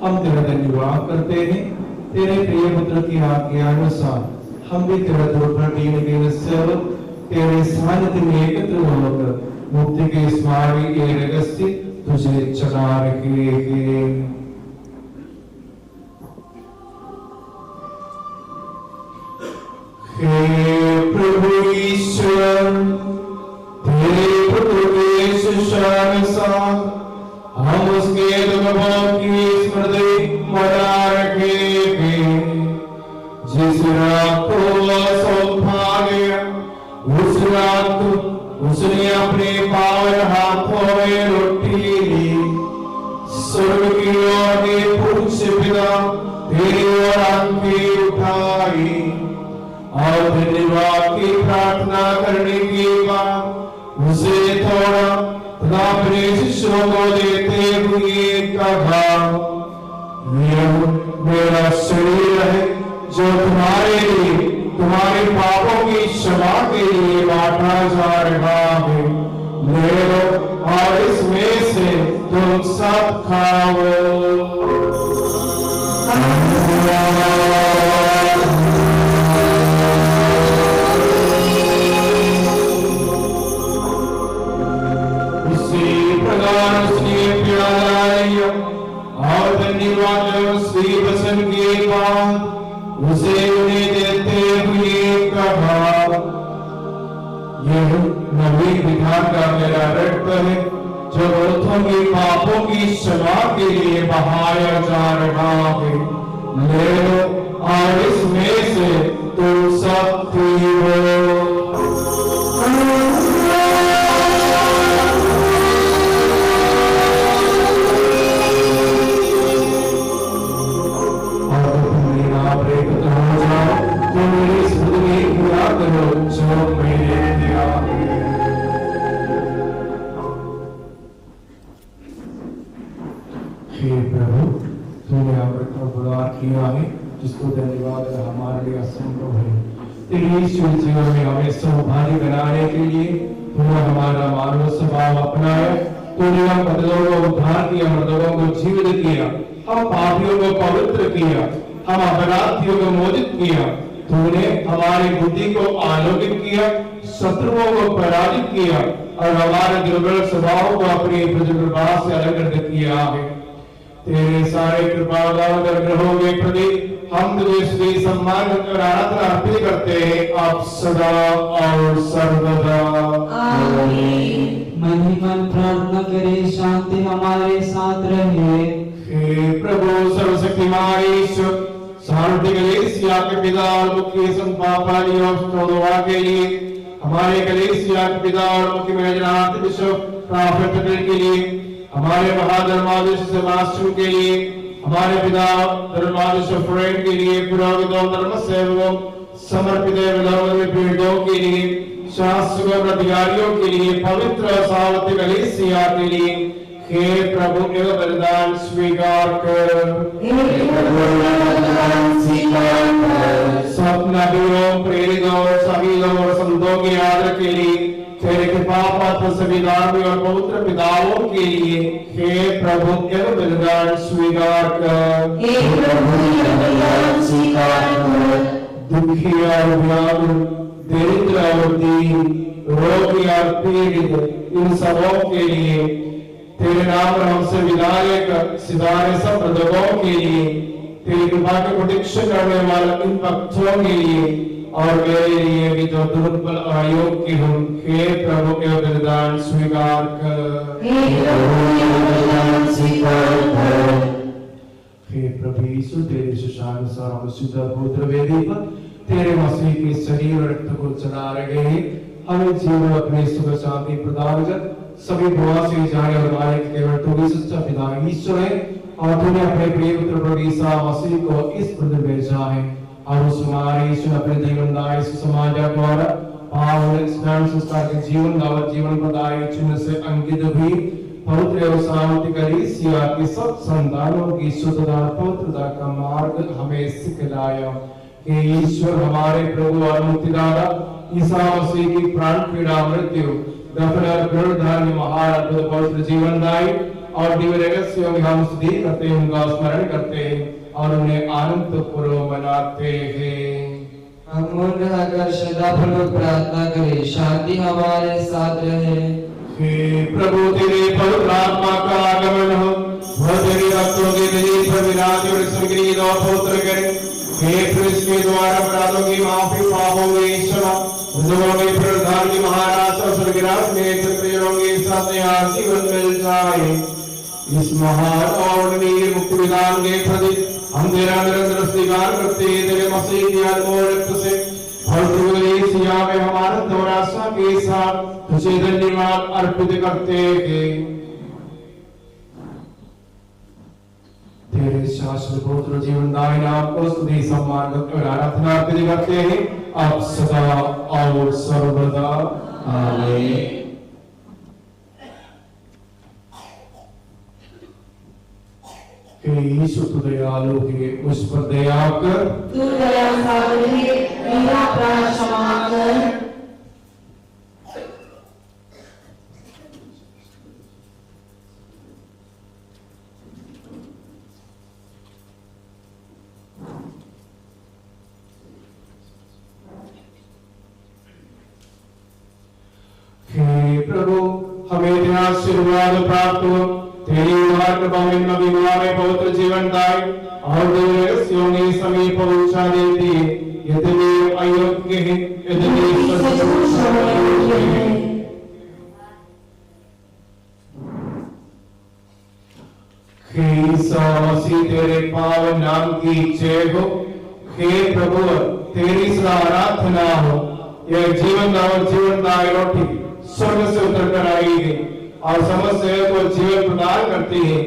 हम तेरा धन्यवाद करते हैं। तेरे प्रिय पुत्र की आज्ञा अनुसार हम भी तेरा दुर्प्रतीन के सेवक तेरे सानिध्य में एकत्र होकर मुक्ति के स्मारक के रहस्य तुझे चला रहे हैं। हे प्रभु ईश्वर, तेरे पुत्र के शिष्यानुसार हम उसके दुर्भोग की स्मृति मना रखेंगे। जिस रात को सौभाग्य उस रात उसने अपने पावन हाथों में रोटी ली, स्वर्ग की ओर पूज्य पिता तेरी ओर आंखें उठाई और धन्यवाद की प्रार्थना करने के बाद उसे थोड़ा तथा अपने शिष्यों को देते हुए कहा, यह मेरा शरीर है जो तुम्हारे लिए तुम्हारे पापों की क्षमा के लिए बांटा जा रहा है। ले लो और इसमें से तुम सब खाओ। और धन्यवाद वचन के बाद उसे उन्हें देते हुए कहा, यह नवीन विधान का मेरा रक्त है जो औरतों के पापों की क्षमा के लिए बहाया जा रहा है। ले लो और इसमें से तुम सब पीओ। किया है जिसको धन्यवाद हमारे लिए असंभव है। तेरी जीवन में हमें सहभागी बनाने के लिए तूने हमारा मानव स्वभाव अपनाया। तूने हम बदलों को उद्धार किया, मर्दों को जीवित किया, हम पापियों को पवित्र किया, हम अपराधियों को मोचित किया। तूने हमारी बुद्धि को आलोकित किया, शत्रुओं को पराजित किया और हमारे दुर्बल स्वभाव को अपनी कृपा से अलंकृत किया है। तेरे सारे कृपा अनुग्रहों के प्रति हम तुझे स्तुति सम्मान और आराधना अर्पित करते हैं अब सदा और सर्वदा। आमीन। मन ही मन प्रार्थना करें, शांति हमारे साथ रहे। हे प्रभु सर्वशक्तिमान ईश्वर, शांति कलीसिया के पिता और मुख्य संत पापा लियो के लिए, हमारे कलीसिया के पिता और मुख्य मेजरात बिशप प्रॉफेट के लिए, हमारे महाधर्माधीश सेबास्टियन के लिए, हमारे पिता धर्माधीश फ्रेंड के लिए, पुरोहितों धर्म सेवकों समर्पित पीड़ितों के लिए, शासकों अधिकारियों के लिए, पवित्र सावती कलीसिया के लिए, हे प्रभु एवं वरदान स्वीकार कर। सब नबियों, प्रेरितों, शहीदों और संतों के आदर के लिए, तेरे कृपा पात्र सभी धार्मिक और पवित्र पिताओं के लिए, हे प्रभु एवं वरदान स्वीकार कर। दुखी और व्याकुल, दरिद्र और दीन, रोगी और पीड़ित, इन सबों के लिए, तेरे नाम पर हमसे विधायक सिधारे सब मृतकों के लिए, तेरी कृपा के प्रोटेक्शन करने वाले इन भक्तों के लिए और मेरे लिए भी जो दुर्बल अयोग्य हूँ, हे प्रभु के वरदान स्वीकार कर। हे प्रभु यीशु, तेरे शिक्षानुसार हम शुद्ध पवित्र वेदी पर तेरे मसीह के शरीर और रक्त को चढ़ा रहे हैं। हमें जीवन अपने सुख शांति प्रदान कर, सभी दुआ से जाने और माने केवल तू ही सच्चा पिता ईश्वर है, और तूने अपने प्रिय पुत्र प्रभु यीशु मसीह को इस पृथ्वी में भेजा है, और उस हमारे ईश्वर अपने जीवनदायी समाज द्वारा पावन स्नान संस्कार के जीवन दावत जीवन प्रदायक चिन्ह से अंकित हुई पवित्र और शांति कलीसिया की सब संतानों की शुद्धता पवित्रता का मार्ग हमें सिखलाया। कि ईश्वर हमारे प्रभु और मुक्तिदाता ईसा मसीह की प्राण पीड़ा मृत्यु दफन और पुनरुद्धार महान अद्भुत पवित्र जीवनदायी और दिव्य रहस्यों में हम स्तुति करते हैं, उनका स्मरण करते हैं और उन्हें आनंद पूर्वक मनाते हैं। हम मौन रहकर श्रद्धापूर्वक प्रार्थना करें, शांति हमारे साथ रहे। हे प्रभु, तेरे पवित्र आत्मा का आगमन हो, वह तेरे भक्तों के दिल पर विराजे और स्वर्गीय और पवित्र करे। हे क्रिस्त के द्वारा अपराधों की माफी, पापों की क्षमा, मृतकों के पुनरुद्धार की महाराज और स्वर्गराज में प्रियों के साथ जीवन मिल जाए। इस महान और नीर मुक्ति विधान के प्रति हम तेरा निरंतर स्वीकार करते हैं। तेरे मसीह की अनमोल रक्त से कलीसिया में हमारा और आशा के साथ तुझे धन्यवाद अर्पित करते हैं। तेरे शाश्वत पवित्र जीवनदायी नाम को स्तुति सम्मान और आराधना अर्पित करते हैं, अब सदा और सर्वदा। आमीन। ईश्वर तू दयालु है, उस पर दया कर। तू दया सागर है, मेरा प्राण क्षमा कर। हे प्रभु, हमें तेरा आशीर्वाद प्राप्त हो। तेरी उदार कृपा में में पवित्र जीवन दाय और रहस्यों के समीप पहुंचा देती है। यदि अयोग्य है, यदि मसीह तेरे पावन नाम की जय हो। हे प्रभु, तेरी सदा आराधना हो। यह जीवन और जीवनदायी रोटी स्वर्ग से उतर कर आई है और समस्त को जीवन प्रदान करती है।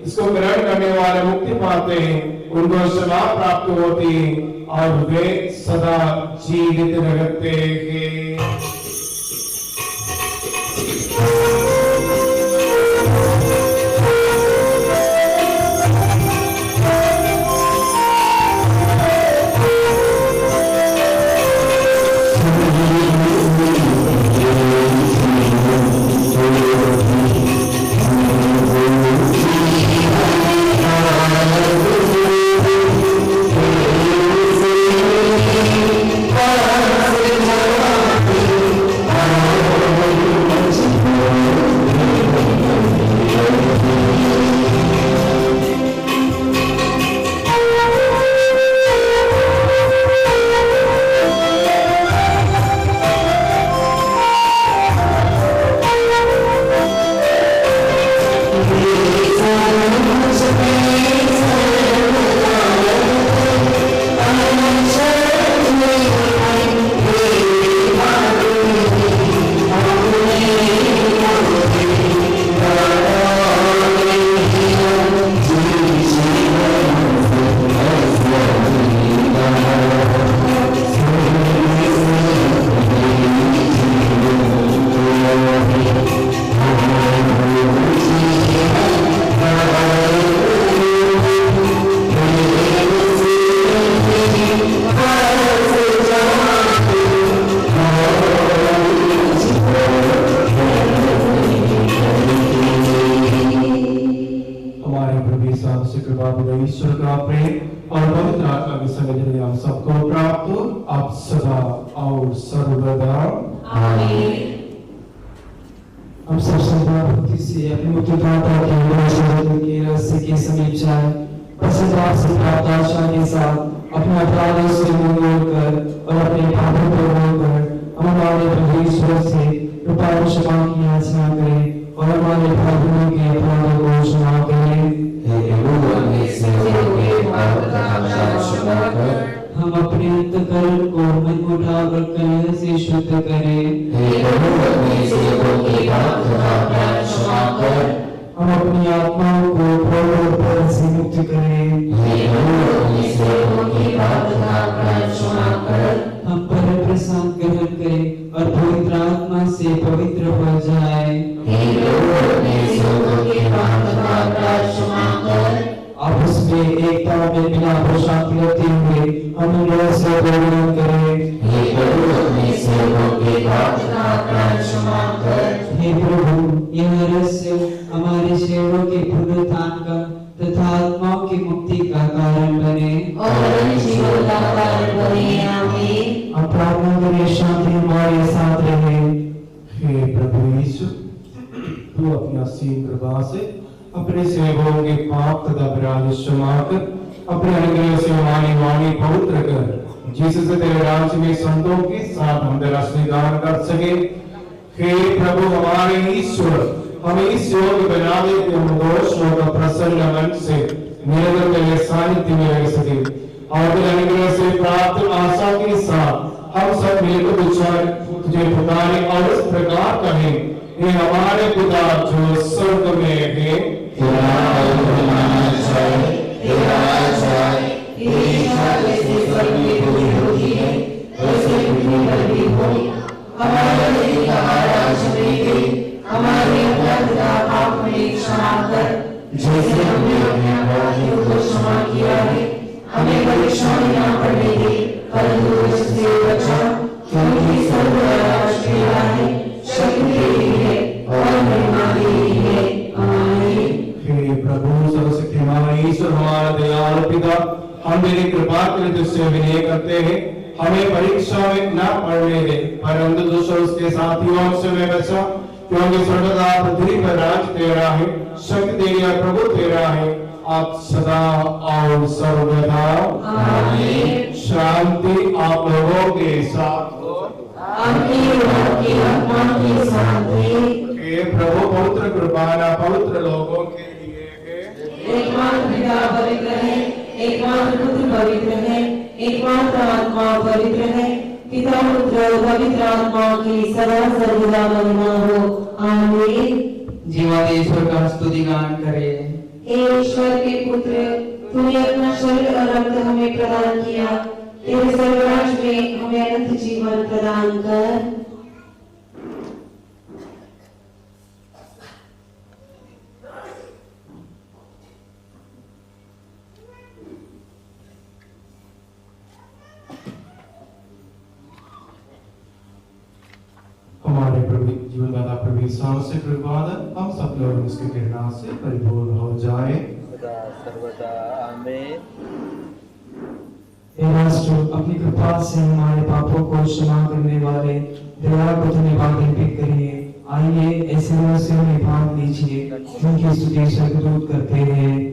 इसको ग्रहण करने वाले मुक्ति पाते हैं, उनको क्षमा प्राप्त होती है और वे सदा जीवित रहते हैं। प्रभु यीशु मसीह की कृपा विनय ईश्वर का प्रेम और पवित्र आत्मा की संगति हम सबको प्राप्त हो अब सदा और सर्वदा आमीन। हम सब सदा भक्ति से अपने मुक्तिदाता के आशीर्वाद के रस्ते के समीप जाए। पश्चाताप से प्राप्त आशा के साथ अपने अपराधों से मुंह मोड़कर और अपने पापों को रोककर हम हमारे प्रभु ईश्वर से कृपा और क्षमा की याचना करें और हमारे पापों के अपराधों को क्षमा करें। हे प्रभु अपने सेवकों के पाप तथा अपराध क्षमा कर। हम अपने अंतःकरण को मनमुटाव और कलह से शुद्ध करें। हे प्रभु अपने सेवकों के पाप तथा अपराध क्षमा कर। हम अपनी आत्माओं को क्रोध और भय से मुक्त करें। हे प्रभु अपने सेवकों के पाप तथा अपराध क्षमा कर। हम पर प्रसाद ग्रहण करें और पवित्र आत्मा से पवित्र हो जाए। हे प्रभु अपने सेवकों के पाप तथा अपराध क्षमा कर। आपस में एकता में बिना शांति रखते हुए हम रहस्य वर्णन करें। हे प्रभु अपने सेवकों के पाप तथा अपराध क्षमा कर। हे प्रभु यह रहस्य हमारे शरीरों के पुनरुत्थान का तथा आत्माओं की मुक्ति का कारण बने और जीवन का कारण बने। आमीन। हम प्रार्थना करें शांति हमारे साथ रहे। हे प्रभु यीशु तू अपनी असीम कृपा से अपने सेवकों के पाप तथा अपराध क्षमा कर। अपने अनुग्रह से हमारी वाणी पवित्र कर जिससे तेरे राज्य में संतों के साथ हम तेरा स्वीकार कर सके। हे प्रभु हमारे ईश्वर हमें इस योग बना दे कि हम दोषों का प्रसन्न मन से निरंतर तेरे सानिध्य में रह सके और तेरे अनुग्रह से प्राप्त आशा के साथ हम सब मिलकर तुझे पुकारे और इस प्रकार कहें, हे हमारे पिता जो स्वर्ग में है, तेरा नाम माना जाए, तेरा राज आए, तेरी इच्छा जैसे स्वर्ग में पूरी होती है वैसे पृथ्वी पर भी हो। हमारा दिन का आज हमें दे, हमारे अपराध तथा पाप हमें क्षमा कर जैसे हमने अपने अपराधियों को क्षमा किया है। हमें परीक्षा में न पड़ने दे परंतु दुष्ट से बचा, क्योंकि सर्वराज तेरा है, शक्ति तेरी है और महिमा तेरी है। आमीन। हे प्रभु सर्वशक्तिमान ईश्वर हमारा दयालु पिता हम तेरी कृपा के लिए तुझसे विनय करते हैं। हमें परीक्षा में न पड़ने दे परंतु दुष्ट उसके साथियों से में बचा, क्योंकि सर्वदा पृथ्वी पर राज तेरा है, शक्ति तेरी और प्रभु तेरा है अब सदा और सर्वदा। आमीन। शांति आप लोगों के साथ हो। आपकी आत्मा के साथ भी। हे प्रभु पवित्र कृपाना पवित्र लोगों के लिए है। एकमात्र पिता पवित्र है, एकमात्र पुत्र पवित्र है, एकमात्र आत्मा पवित्र है। पिता पुत्र पवित्र आत्मा की सदा सर्वदा महिमा हो। आमीन। जीवन ईश्वर का स्तुति गान करें। हे ईश्वर के पुत्र तूने अपना शरीर और रक्त हमें प्रदान किया, तेरे सर्वराज में हमें अनंत जीवन प्रदान कर। हमारे प्रभु जीवनदाता प्रभु यीशु मसीह के कृपादन हम सब लोग उसके प्रेरणा से परिपूर्ण हो जाए सदा सर्वदा आमीन। हे राष्ट्र अपनी कृपा से हमारे पापों को क्षमा करने वाले दया को धन्यवाद अर्पित करिए। आइए ऐसे रहस्यों में भाग लीजिए जिनकी स्तुति स्वर्गदूत करते हैं।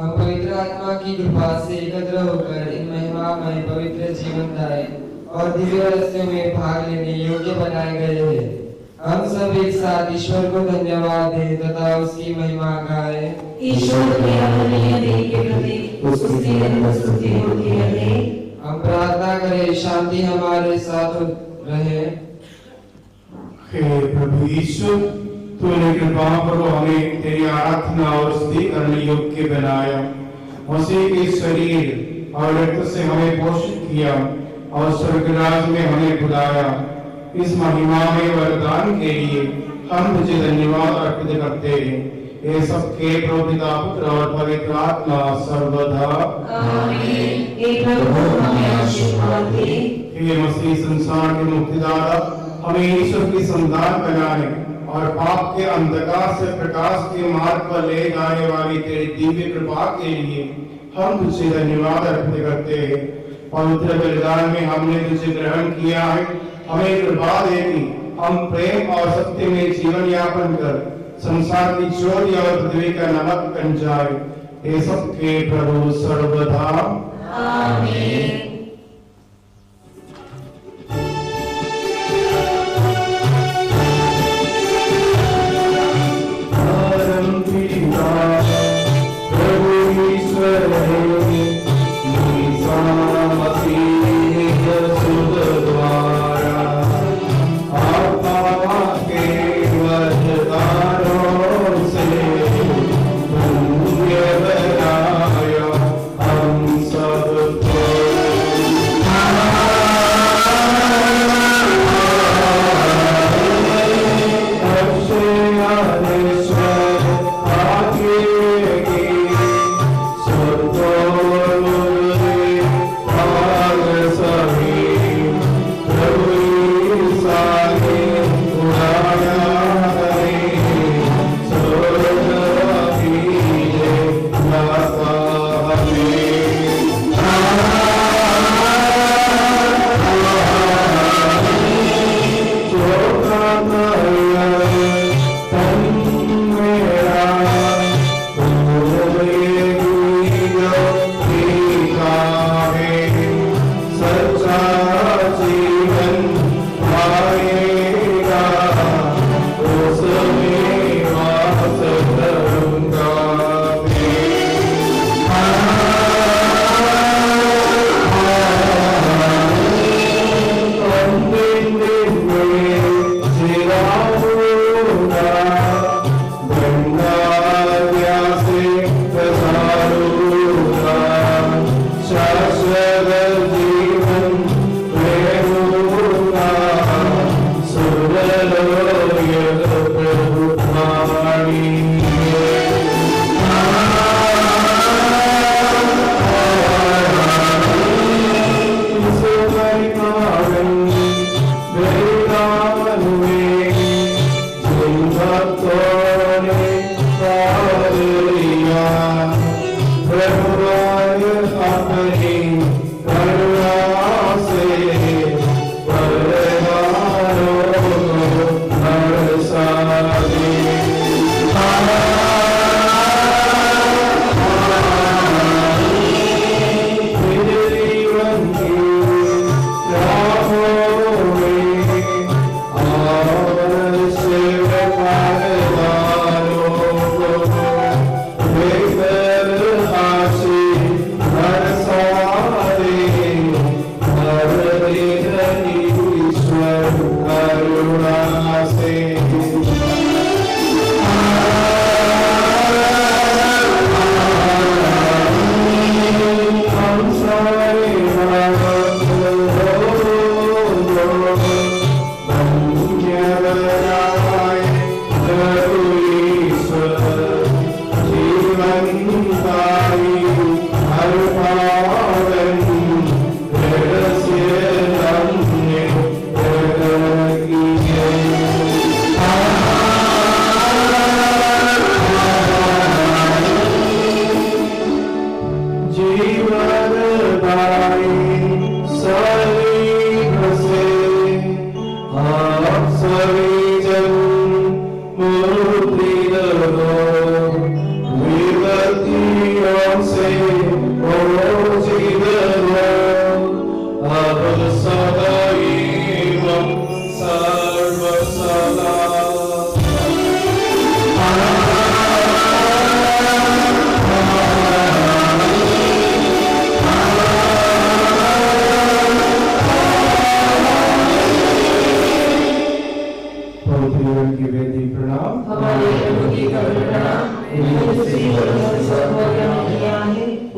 हम पवित्र आत्मा की कृपा से एकत्र होकर इन महिमामय पवित्र जीवनदायी और दिव्य रहस्यों में भाग लेने योग्य बनाए गए हैं। हम सब एक साथ ईश्वर को धन्यवाद दें तथा उसकी महिमा गाएं। ईश्वर के अमूल्य देह के प्रति उसकी निरंतर स्तुति होती रहे। हम प्रार्थना करें, शांति हमारे साथ रहे। हे प्रभु ईश्वर, तूने कृपा करो हमें तेरी आराधना और स्तुति करने योग्य बनाया। मसीह के शरीर और रक्त से हमें पोषित किया और स्वर्गराज में हमें बुलाया। इस महिमा में वरदान के लिए हम तुझे धन्यवाद अर्पित करते हैं। ये सबके प्रभु पिता पुत्र और पवित्र आत्मा सर्वदा आमीन। हे प्रभु हमें आशीर्वाद दे। हे मसीह संसार के मुक्तिदाता, हमें ईश्वर की संतान बनाने और पाप के अंधकार से प्रकाश के मार्ग पर ले जाने वाली तेरी दिव्य कृपा के लिए हम तुझे धन्यवाद अर्पित करते हैं। पवित्र बलिदान में हमने तुझे ग्रहण किया है। हमें कृपा दे कि हम प्रेम और सत्य में जीवन यापन कर संसार की ज्योति और पृथ्वी का नमक बन जाए। ये सबके प्रभु सर्वदा आमीन। हम सब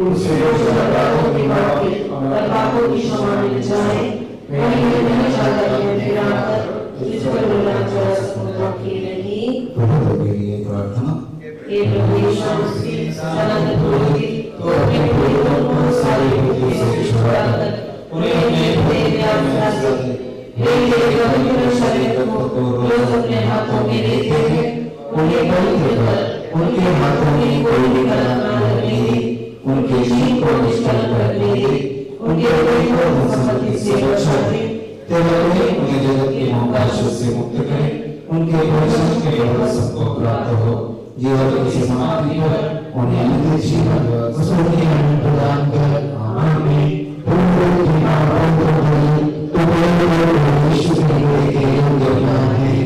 उनसे अपराधों की माफी और पापों की क्षमा मिल जाए। वही नहीं चाहता कि मैं फिर आकर तुझ पर रोना चढ़ा सकूं कि नहीं। प्रभु के लिए प्रार्थना। हे प्रभु यीशु मसीह सनत पुरोहित तो अपने पुरोहितों को सारी बुद्धि से छुड़ाकर उन्हें अपने हृदय में आस्था दे। हे पवित्र शरीर को रोज अपने हाथों में लेते हैं, उन्हें पवित्र कर उनके हाथों में कोई भी कलंक न लगने दे, उनके जीव को निष्कलंक रखने दे, उनके हृदय को संपत्ति से बचा दे। तेरा उन्हें जगत के मोहताजों से मुक्त करे, उनके भोजन के लिए सबको प्राप्त हो। जीवन की समाप्ति पर उन्हें अनंत जीवन उसकी आनंद प्रदान कर। आमीन। प्रभु तुम्हारा पवित्र तो यीशु के योग्य नाम है।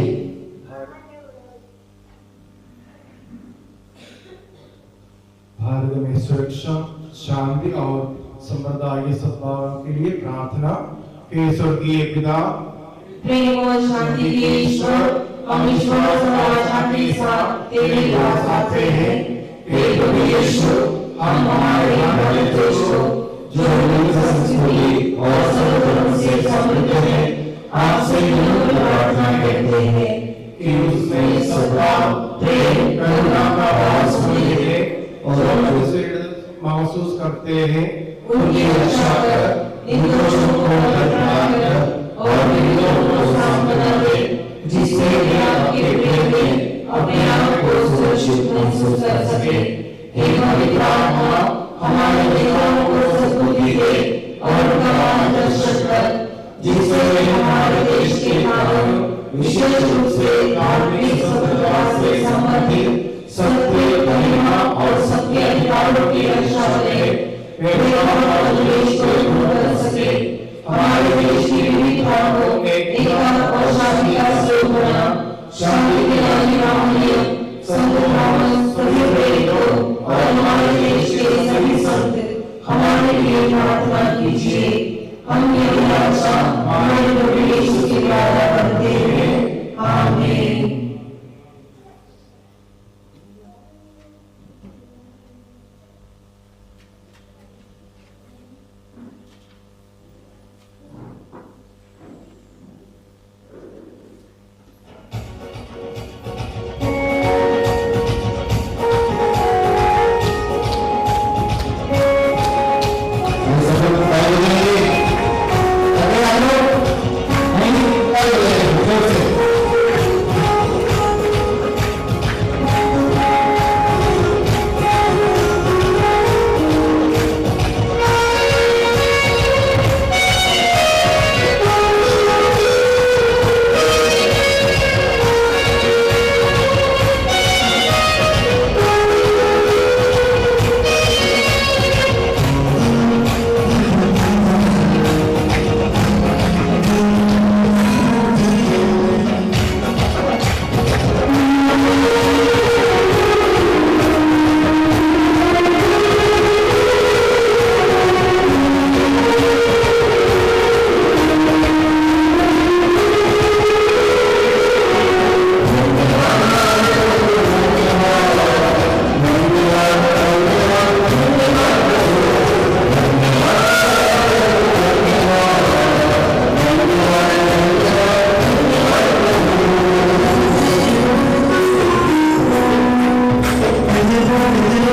भारत में सुरक्षा, शांति और समृद्धि के सद्भाव के लिए प्रार्थना। हे स्वर्गीय पिता, प्रेम और शांति के ईश्वर, हम ईश्वर समाचार के साथ तेरे पास आते हैं। हे प्रभु यीशु, हम हमारे हमारे देश को जो हिंदू संस्कृति और सर्वधर्म से समृद्ध है, आपसे विनम्र प्रार्थना करते हैं कि उसमें सद्भाव, प्रेम, करुणा का वास होने दे और महसूस करते हैं उनकी रक्षा कर, निर्दोषों को बरकरार कर और पीड़ितों को सांत्वना दे, जिससे वे आपके प्रेम में अपने आप को सुरक्षित महसूस कर सके। हे पवित्र आत्मा, हमारे नेताओं को सद्बुद्धि दे और उनका मार्गदर्शन कर, जिससे वे हमारे देश के कार्यों, विशेष रूप से धार्मिक स्वतंत्रता से संबंधित सत्य, महिमा और सत्य अधिकारों की रक्षा करें। वे हमारे देश को दूर कर सके, हमारे देश की विविधताओं को एकता और शांति से उभरना, शांति के रानी संत थॉमस, सभी प्रेरितों और हमारे देश के सभी संत हमारे लिए प्रार्थना कीजिए। हम ये अभिलाषा हमारे प्रभु यीशु के द्वारा करते हैं। आमीन। Thank you.